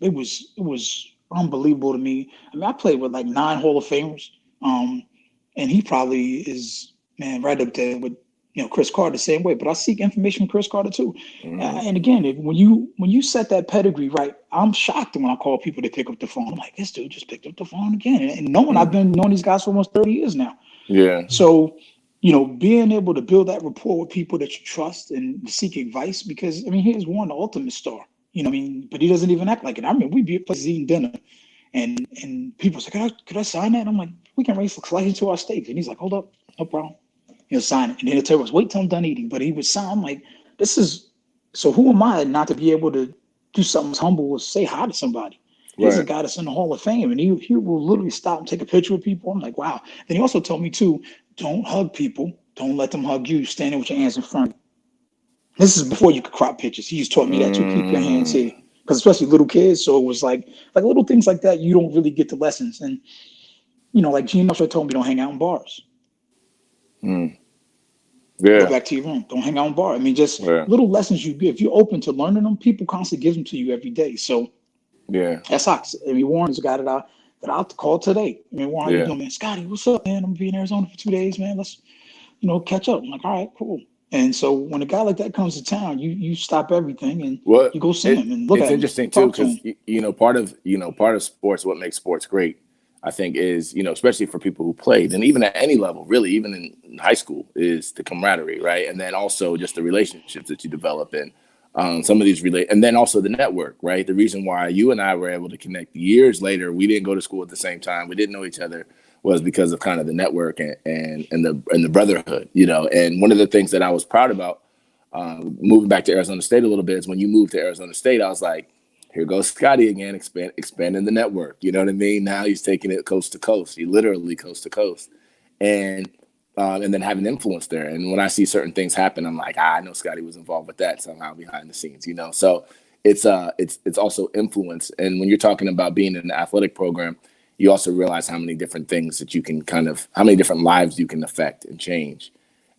it was unbelievable to me. I mean, I played with like 9 Hall of Famers. And he probably is, man, right up there with, Chris Carter the same way. But I seek information from Chris Carter too. And again, when you set that pedigree right, I'm shocked when I call people to pick up the phone. I'm like, this dude just picked up the phone again. And knowing I've been knowing these guys for almost 30 years now. Yeah. So, being able to build that rapport with people that you trust and seek advice, because I mean, here's one, the ultimate star. But he doesn't even act like it. I mean, we'd be at places eating dinner, and people say, could I sign that? And I'm like, we can raise slightly to our steaks. And he's like, hold up, no problem. He'll sign it. And then he'll tell us, wait till I'm done eating. But he would sign. I'm like, so who am I not to be able to do something as humble as say hi to somebody? He's a guy that's in the Hall of Fame, and he will literally stop and take a picture with people. I'm like, wow. Then he also told me too, don't hug people. Don't let them hug you. Stand there with your hands in front. This is before you could crop pictures. He just taught me that too. Keep your hands here. Because especially little kids. So it was like little things like that, you don't really get the lessons. And, like Gene Marshall told me, don't hang out in bars. Yeah. Go back to your room. Don't hang out in bar. I mean, just little lessons you give. If you're open to learning them, people constantly give them to you every day. So that's how. I mean, Warren's got it out. That I'll call today. I mean, Warren, how you doing, man? Scottie, what's up, man? I'm gonna be in Arizona for 2 days, man. Let's, catch up. I'm like, all right, cool. And so when a guy like that comes to town, you stop everything and you go see him and look at him. It's interesting too, because part of sports, what makes sports great, I think, is, especially for people who played, and even at any level, really, even in high school, is the camaraderie, right? And then also just the relationships that you develop. And Some of these and then also the network, right? The reason why you and I were able to connect years later, we didn't go to school at the same time, we didn't know each other, was because of kind of the network and the brotherhood, you know. And one of the things that I was proud about moving back to Arizona State a little bit is when you moved to Arizona State, I was like, here goes Scottie again, expanding the network. You know what I mean? Now he's taking it coast to coast. He literally coast to coast, and then having influence there. And when I see certain things happen, I'm like, I know Scottie was involved with that somehow behind the scenes. You know, so it's also influence. And when you're talking about being in the athletic program, you also realize how many different things that you can how many different lives you can affect and change.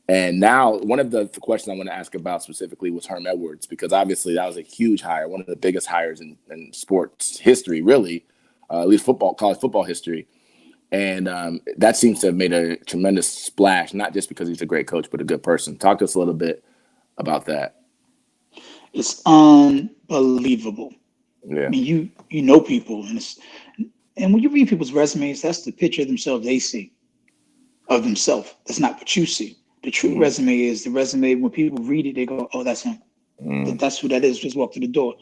And now one of the questions I want to ask about specifically was Herm Edwards, because obviously that was a huge hire, one of the biggest hires in sports history, really, at least college football history. And that seems to have made a tremendous splash, not just because he's a great coach, but a good person. Talk to us a little bit about that. It's unbelievable. Yeah. I mean, you know people, and when you read people's resumes, that's the picture of themselves they see of themselves. That's not what you see. The true resume is the resume. When people read it, they go, "Oh, that's him. That's who that is." Just walk through the door.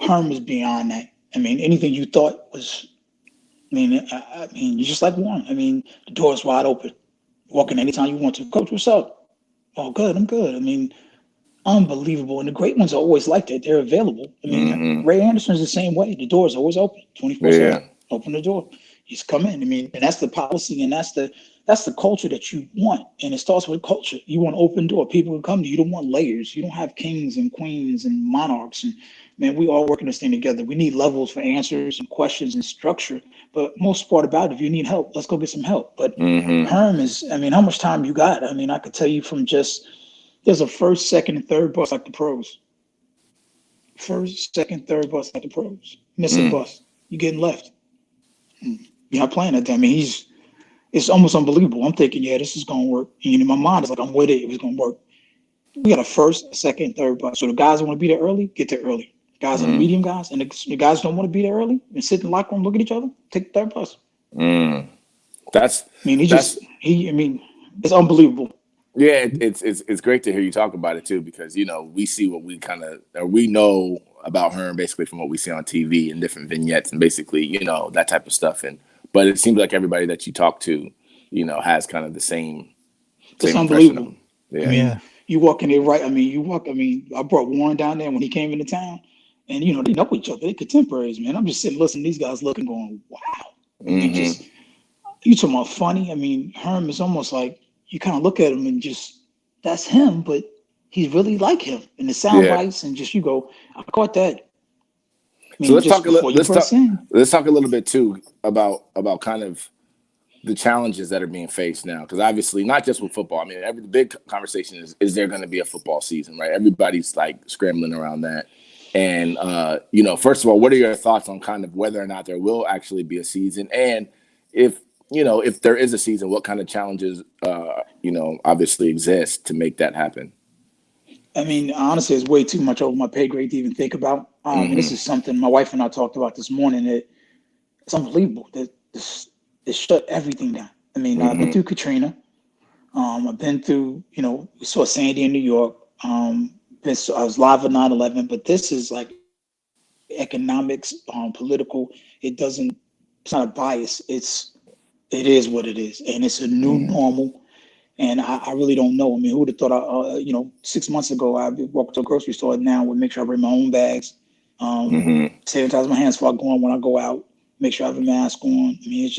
Herm is beyond that. I mean, anything you thought was. I mean, you're just like Warren. I mean, the door is wide open. Walk in anytime you want to. Coach, what's up? Oh, good. I'm good. I mean, unbelievable. And the great ones are always like that. They're available. I mean, Ray Anderson's the same way. The door is always open, 24/7. Yeah. Open the door. Just come in. I mean, and that's the policy, and that's the culture that you want. And it starts with culture. You want an open door. People can come to you. You don't want layers. You don't have kings and queens and monarchs. And man, we all working this thing together. We need levels for answers and questions and structure. But most part about it, if you need help, let's go get some help. But Herm is, I mean, how much time you got? I mean, I could tell you from just, there's a first, second, and third bus like the pros. First, second, third bus like the pros. Miss a bus. You're getting left. You're not playing at that. I mean, it's almost unbelievable. I'm thinking, yeah, this is going to work. And, you know, my mind is like, I'm with it. It was going to work. We got a first, second, third bus. So the guys who want to be there early, get there early. Guys are the medium guys, and the guys who don't want to be there early and sit in the locker room, look at each other, take the third bus. It's unbelievable. Yeah, it's great to hear you talk about it too, because, you know, we see what we know about Herm basically from what we see on TV and different vignettes and basically, you know, that type of stuff. But it seems like everybody that you talk to, you know, has kind of the same. It's unbelievable. Yeah. I mean, you walk in there, right? I mean, I brought Warren down there when he came into town, and you know they know each other. They're contemporaries, man. I'm just sitting listening to these guys looking, going, wow. You talking about funny? I mean, Herm is almost like you kind of look at him and just that's him, but he's really like him. And the sound bites and just you go, I caught that. I mean, so let's talk a little bit too about kind of the challenges that are being faced now, because obviously not just with football. I mean, the big conversation is there going to be a football season, right? Everybody's like scrambling around that. And, you know, first of all, what are your thoughts on kind of whether or not there will actually be a season? And if there is a season, what kind of challenges, you know, obviously exist to make that happen? I mean, honestly, it's way too much over my pay grade to even think about. And this is something my wife and I talked about this morning. That it's unbelievable that it shut everything down. I mean, I've been through Katrina. I've been through, you know, we saw Sandy in New York. I was live at 9/11, but this is like economics, political. It's not a bias. It is what it is, and it's a new normal. And I really don't know. I mean, who would have thought? You know, 6 months ago, I walked to a grocery store. Now, would make sure I bring my own bags, sanitize my hands before I go on. When I go out, make sure I have a mask on. I mean,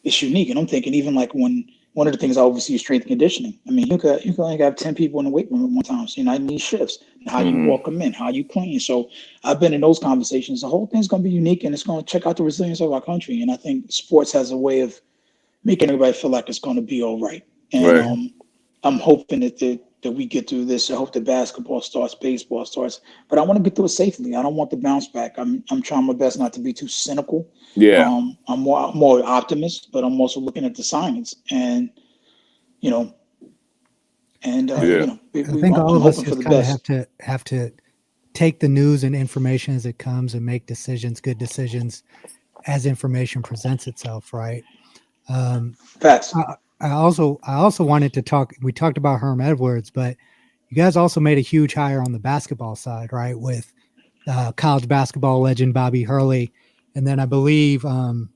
it's unique. And I'm thinking, even like when one of the things I oversee is strength and conditioning. I mean, you can only have 10 people in the weight room at one time. So, you know, I need shifts. How you walk them in, how you clean. So I've been in those conversations. The whole thing's going to be unique, and it's going to check out the resilience of our country. And I think sports has a way of making everybody feel like it's going to be all right. And I'm hoping that we get through this. I hope that basketball starts, baseball starts, but I want to get through it safely. I don't want the bounce back. I'm trying my best not to be too cynical. Yeah. I'm more optimist, but I'm also looking at the science and, you know, and you know, I think all of us just kind of have to take the news and information as it comes and make good decisions as information presents itself. Right. Facts. I also wanted to talk. We talked about Herm Edwards, but you guys also made a huge hire on the basketball side, right? With college basketball legend Bobby Hurley. And then I believe, trying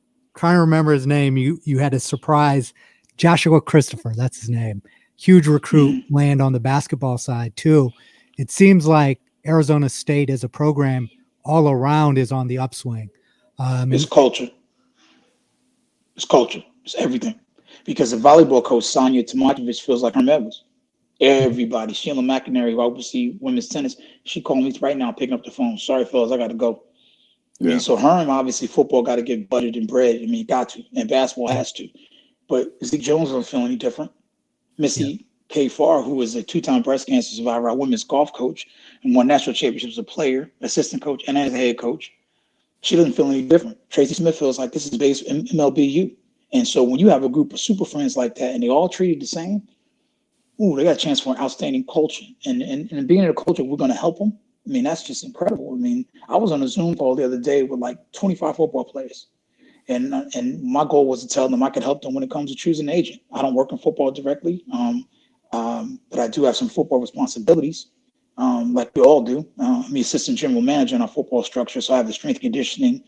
to remember his name, you had a surprise Joshua Christopher, that's his name. Huge recruit land on the basketball side too. It seems like Arizona State as a program all around is on the upswing. It's culture. It's culture. It's everything. Because the volleyball coach, Sonia Tomatovich, feels like Herm Edwards. Everybody. Sheila McInerney, who oversees women's tennis, she called me right now picking up the phone. Sorry, fellas, I got to go. I mean, so Herm, obviously, football got to get buttered and bread. I mean, got to. And basketball has to. But Zeke Jones doesn't feel any different. Missy K. Farr, who is a 2-time breast cancer survivor, our women's golf coach, and won national championships as a player, assistant coach, and as a head coach, she doesn't feel any different. Tracy Smith feels like this is based in MLBU. And so when you have a group of super friends like that and they all treated the same, they got a chance for an outstanding culture. And being in a culture, we're going to help them. I mean, that's just incredible. I mean, I was on a Zoom call the other day with like 25 football players. And my goal was to tell them I could help them when it comes to choosing an agent. I don't work in football directly, but I do have some football responsibilities, like we all do. I'm the assistant general manager in our football structure, so I have the strength and conditioning.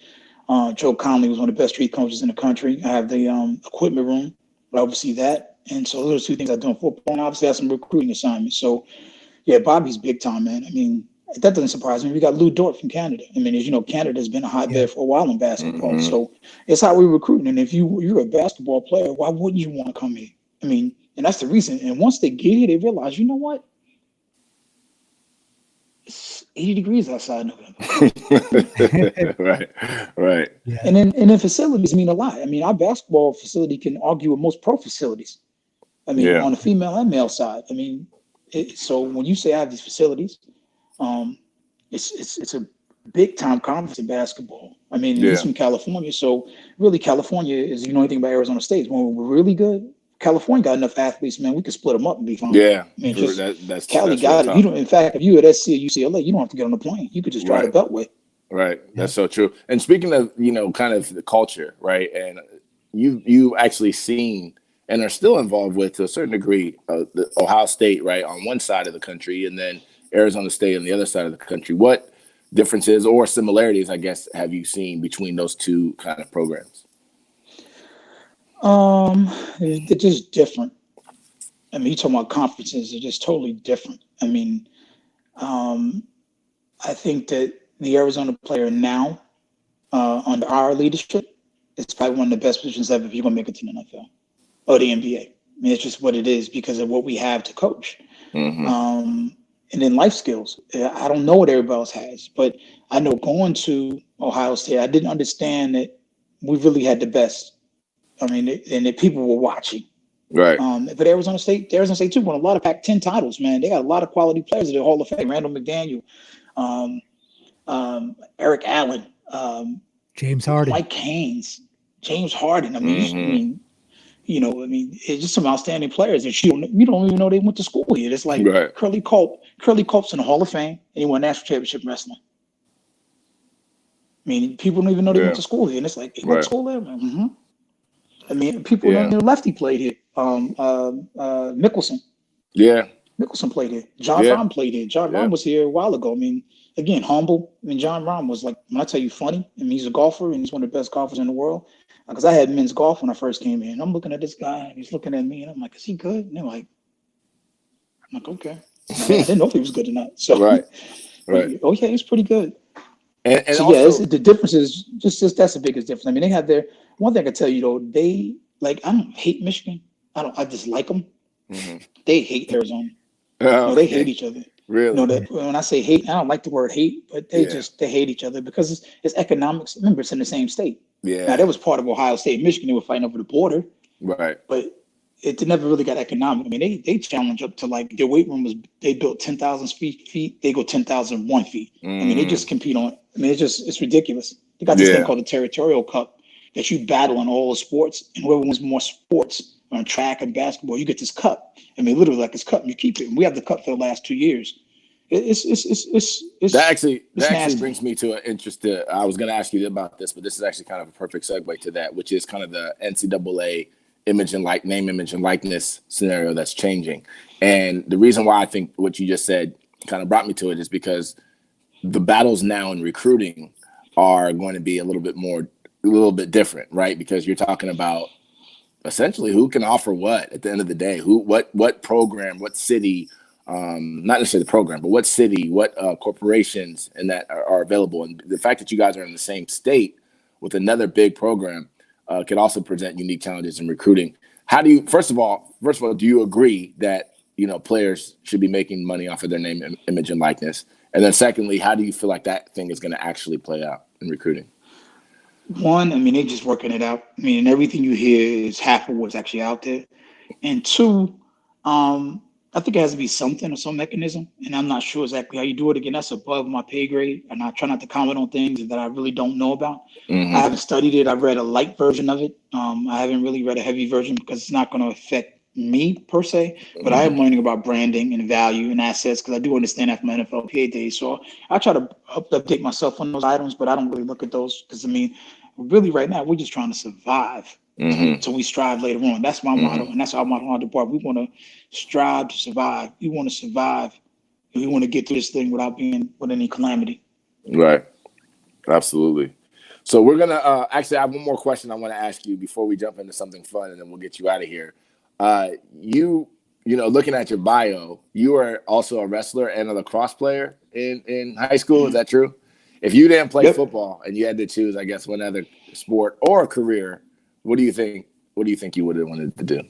Joe Conley was one of the best strength coaches in the country. I have the equipment room. I oversee that. And so those are 2 things I do in football. And obviously I have some recruiting assignments. So, yeah, Bobby's big time, man. I mean, that doesn't surprise me. We got Lou Dort from Canada. I mean, as you know, Canada's been a hotbed for a while in basketball. So it's how we're recruiting. And if you're a basketball player, why wouldn't you want to come here? I mean, and that's the reason. And once they get here, they realize, you know what? It's 80 degrees outside November. Right. Yeah. And then facilities mean a lot. I mean, our basketball facility can argue with most pro facilities. I mean, on the female and male side. I mean, so when you say I have these facilities, it's a big time conference in basketball. I mean, it's from California. So really California is, you know anything about Arizona State, when we're really good, California got enough athletes, man, we could split them up and be fine. Yeah. I mean, that's Cali got it. You don't, in fact, if you at SC or UCLA, you don't have to get on the plane. You could just drive the Beltway. Right. That's so true. And speaking of, kind of the culture, right? And you actually seen and are still involved with, to a certain degree, the Ohio State, right, on one side of the country, and then Arizona State on the other side of the country. What differences or similarities, I guess, have you seen between those 2 kind of programs? They're just different. I mean, you talking about conferences, they're just totally different. I mean, I think that the Arizona player now, under our leadership, is probably one of the best positions ever if you're going to make it to the NFL or the NBA. I mean, it's just what it is because of what we have to coach. And then life skills. I don't know what everybody else has, but I know going to Ohio State, I didn't understand that we really had the best. I mean, and that people were watching. Right. But Arizona State too won a lot of Pac-10 titles, man. They got a lot of quality players in the Hall of Fame. Randall McDaniel, Eric Allen, James Harden, Mike Haynes, James Harden. I mean, it's just some outstanding players. And you don't even know they went to school here. It's like Curly Culp's in the Hall of Fame, and he won a national championship in wrestling. I mean, people don't even know they went to school here, and it's like, they went to school there, man. I mean, people don't know lefty played here. Mickelson. Yeah. Mickelson played here. John Rahm played here. John Rahm was here a while ago. I mean, again, humble. I mean, John Rahm was like, when I tell you funny, I mean, he's a golfer and he's one of the best golfers in the world. Because I had men's golf when I first came in. I'm looking at this guy and he's looking at me and I'm like, is he good? And they're like, I'm like, okay. I didn't know if he was good or not. So, right. Oh, yeah, he's pretty good. And so, also, the difference is just that's the biggest difference. I mean, they have one thing I can tell you though, they I don't hate Michigan. I just like them. They hate Arizona. They hate each other. Really? That when I say hate, I don't like the word hate, but they hate each other because it's economics. Remember, it's in the same state. Yeah. Now that was part of Ohio State, Michigan. They were fighting over the border. Right. But it never really got economic. I mean, they challenge up to like their weight room they built 10,000 feet. They go 10,001 feet. I mean, they just compete on. I mean, it's ridiculous. They got this thing called the Territorial Cup that you battle in all the sports, and whoever wins more sports on track and basketball, you get this cup. I mean, literally like this cup, and you keep it. And we have the cup for the last 2 years. That actually brings me to an interest. I was going to ask you about this, but this is actually kind of a perfect segue to that, which is kind of the NCAA name, image, and likeness scenario that's changing. And the reason why I think what you just said kind of brought me to it is because the battles now in recruiting are going to be a little bit different, right? Because you're talking about essentially who can offer what at the end of the day, what program, what city, not necessarily the program, but what city, what corporations and that are available. And the fact that you guys are in the same state with another big program could also present unique challenges in recruiting. How do you, first of all, do you agree that, players should be making money off of their name, image, and likeness? And then secondly, how do you feel like that thing is going to actually play out in recruiting? One, they're just working it out. And everything you hear is half of what's actually out there. And two, I think it has to be something or some mechanism, and I'm not sure exactly how you do it. Again, that's above my pay grade, and I try not to comment on things that I really don't know about. I haven't studied it. I've read a light version of it. I haven't really read a heavy version because it's not going to affect me per se, but I am learning about branding and value and assets because I do understand that from my NFLPA days. So I try to update myself on those items, but I don't really look at those because, really right now, we're just trying to survive. So we strive later on. That's my motto, and that's our motto on the bar. We want to strive to survive. We want to survive, and we want to get through this thing without being with any calamity. Right. Absolutely. So we're gonna actually I have one more question I want to ask you before we jump into something fun, and then we'll get you out of here. Looking at your bio, you are also a wrestler and a lacrosse player in high school. Is that true? If you didn't play football and you had to choose, I guess, one other sport or a career, what do you think you would have wanted to do?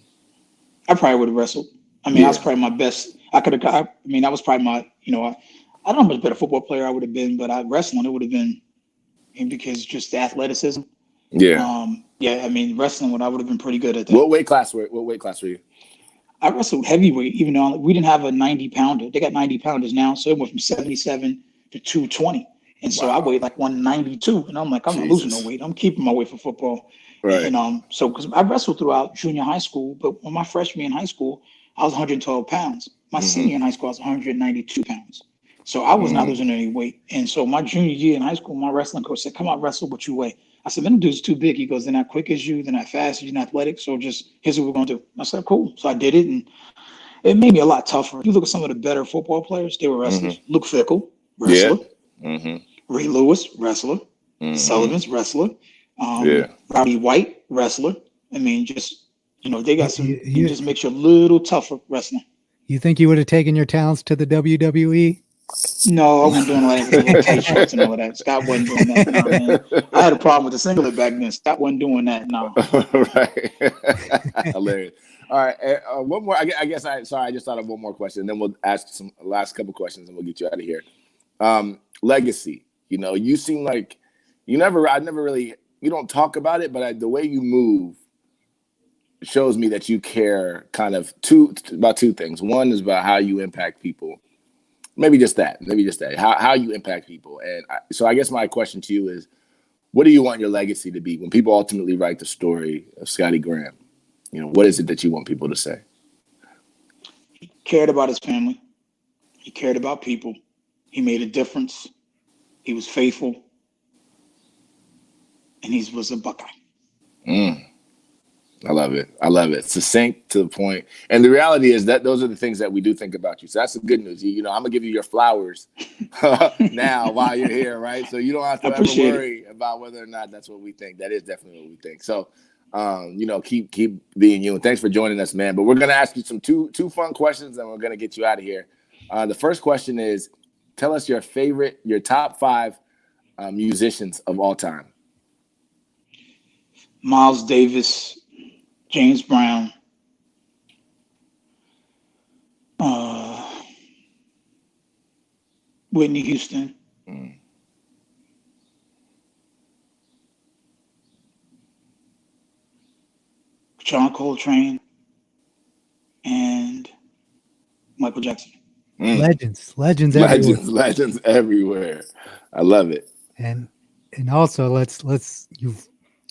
I probably would have wrestled. I was probably my best. I was probably my, I don't know how much better football player I would have been, but wrestling, it would have been, because just the athleticism. Yeah. Wrestling, I would have been pretty good at that. What weight class were you? I wrestled heavyweight, even though we didn't have a 90-pounder. They got 90-pounders now, so it went from 77 to 220. And so I weighed like 192, and I'm like, I'm not losing no weight. I'm keeping my weight for football. Right. And because I wrestled throughout junior high school, but when my freshman year in high school, I was 112 pounds. My senior in high school, I was 192 pounds. So I was not losing any weight. And so my junior year in high school, my wrestling coach said, "Come out, wrestle what you weigh." I said, "Man, them dude's too big." He goes, "They're not quick as you, they're not fast as you, they're not athletic. So just here's what we're gonna do." I said, "Cool." So I did it, and it made me a lot tougher. If you look at some of the better football players, they were wrestlers. Luke Fickell, wrestler. Yeah. Ray Lewis, wrestler. Sullivan's wrestler. Rowdy White, wrestler. They got some. It just makes you a little tougher wrestling. You think you would have taken your talents to the WWE? No, I wasn't doing all that with the K shorts and all of that. Scott wasn't doing that. No, man. I had a problem with the singlet back then. Scott wasn't doing that. No. Right. Hilarious. All right. One more. I just thought of one more question, and then we'll ask some last couple questions, and we'll get you out of here. Legacy. You seem like you don't talk about it, but the way you move shows me that you care kind of about two things. One is about how you impact people. Maybe just that. How you impact people. And so I guess my question to you is, what do you want your legacy to be when people ultimately write the story of Scottie Graham? What is it that you want people to say? He cared about his family. He cared about people. He made a difference. He was faithful. And he was a Buckeye. I love it. Succinct, to the point. And the reality is that those are the things that we do think about you. So that's the good news. I'm going to give you your flowers now while you're here, right? So you don't have to ever worry about whether or not that's what we think. That is definitely what we think. So, keep being you. And thanks for joining us, man. But we're going to ask you some two fun questions, and we're going to get you out of here. The first question is, tell us your top 5 musicians of all time. Miles Davis, James Brown, Whitney Houston, John Coltrane, and Michael Jackson. Legends everywhere. I love it. And also let's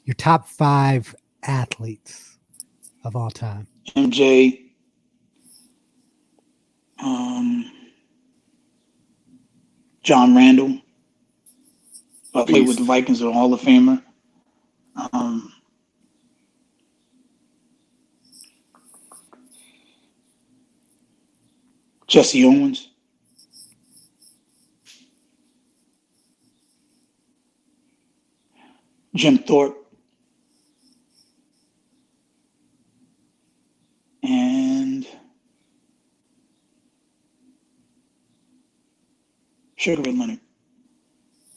your top 5 athletes of all time. MJ, John Randall. I played with the Vikings, a Hall of Famer. Jesse Owens. Jim Thorpe. And Sugar Ray Leonard.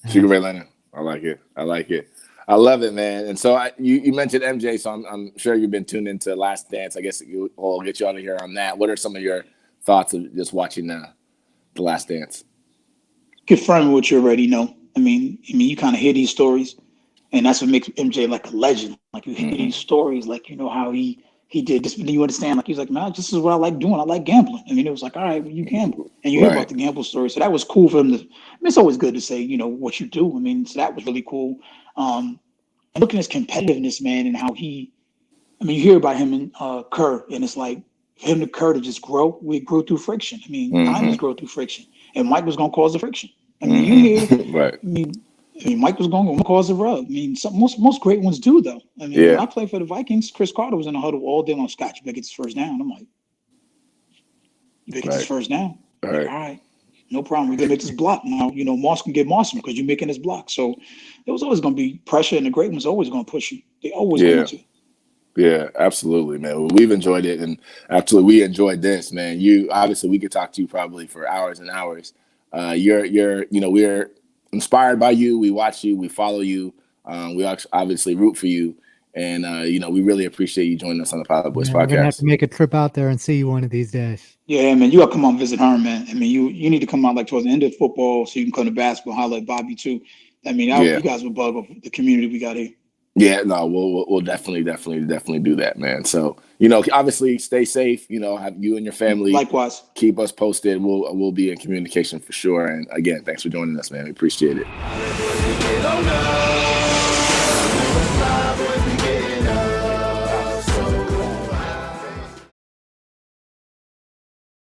Sugar Ray Leonard. I like it. I like it. I love it, man. And so you mentioned MJ, so I'm sure you've been tuned into Last Dance. I guess I'll get you out of here on that. What are some of your thoughts of just watching The Last Dance? Confirming what you already know. I mean, you kind of hear these stories, and that's what makes MJ like a legend. Like you hear these stories, like you know how he did this, but then you understand. Like he's like, man, this is what I like doing. I like gambling. I mean, it was like, all right, well, you gamble, and you hear about the gamble story. So that was cool for him to. I mean, it's always good to say, you know, what you do. I mean, so that was really cool. And looking at his competitiveness, man, and how you hear about him and Kerr, and it's like for him to Kerr to just grow. We grew through friction. I mean, diamonds grow through friction, and Mike was going to cause the friction. I mean, you hear, right. I mean, Mike was going to cause a rub. I mean, most great ones do, though. I mean, when I played for the Vikings, Chris Carter was in the huddle all day long. Scott, you better get his first down. I'm like, you better get this first down. All right, no problem. We're going to make this block now. You know, Moss can get Moss because you're making this block. So there was always going to be pressure, and the great ones always going to push you. They always going to. Yeah, absolutely, man. Well, we've enjoyed it, and absolutely, we enjoyed this, man. Obviously, we could talk to you probably for hours and hours. We're inspired by you. We watch you. We follow you. We obviously root for you. And, we really appreciate you joining us on the Pilot Boys podcast. We're going to have to make a trip out there and see you one of these days. Yeah, man. You got to come on visit Herm, man. I mean, you need to come out like towards the end of football so you can come to basketball, holler at Bobby, too. I mean, you guys will bug up the community we got here. Yeah, no, we'll definitely do that, man. So, obviously stay safe, have you and your family. Likewise. Keep us posted. We'll be in communication for sure. And again, thanks for joining us, man. We appreciate it.